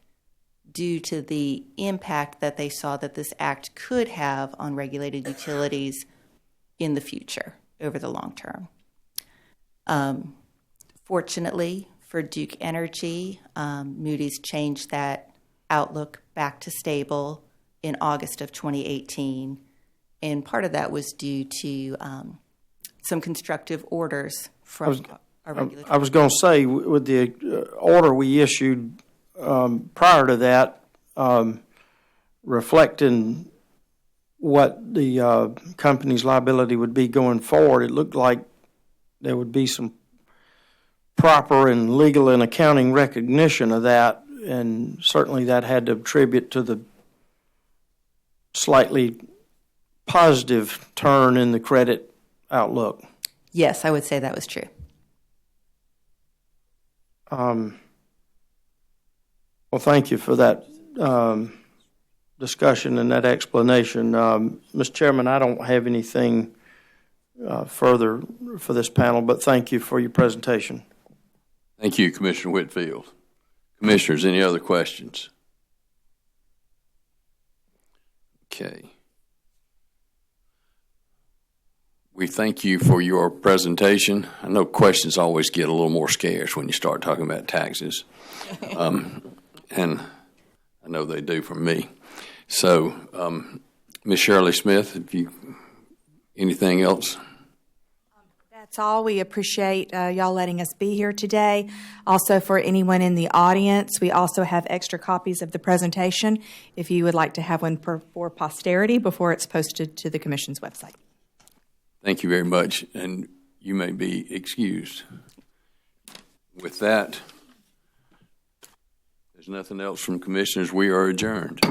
due to the impact that they saw that this act could have on regulated utilities in the future over the long term. Fortunately for Duke Energy, Moody's changed that outlook back to stable in August of 2018, and part of that was due to some constructive orders from our regulatory. I was going to say, with the order we issued prior to that, reflecting what the company's liability would be going forward, it looked like there would be some proper and legal and accounting recognition of that, and certainly that had to attribute to the slightly positive turn in the credit outlook. Yes, I would say that was true. Well, thank you for that discussion and that explanation. Mr. Chairman, I don't have anything further for this panel, but thank you for your presentation. Thank you, Commissioner Whitfield. Commissioners, any other questions? Okay. We thank you for your presentation. I know questions always get a little more scarce when you start talking about taxes. And I know they do for me. So, Ms. Shirley Smith, if you anything else? That's all. We appreciate y'all letting us be here today. Also, for anyone in the audience, we also have extra copies of the presentation if you would like to have one for posterity before it's posted to the Commission's website. Thank you very much, and you may be excused. With that, there's nothing else from commissioners. We are adjourned.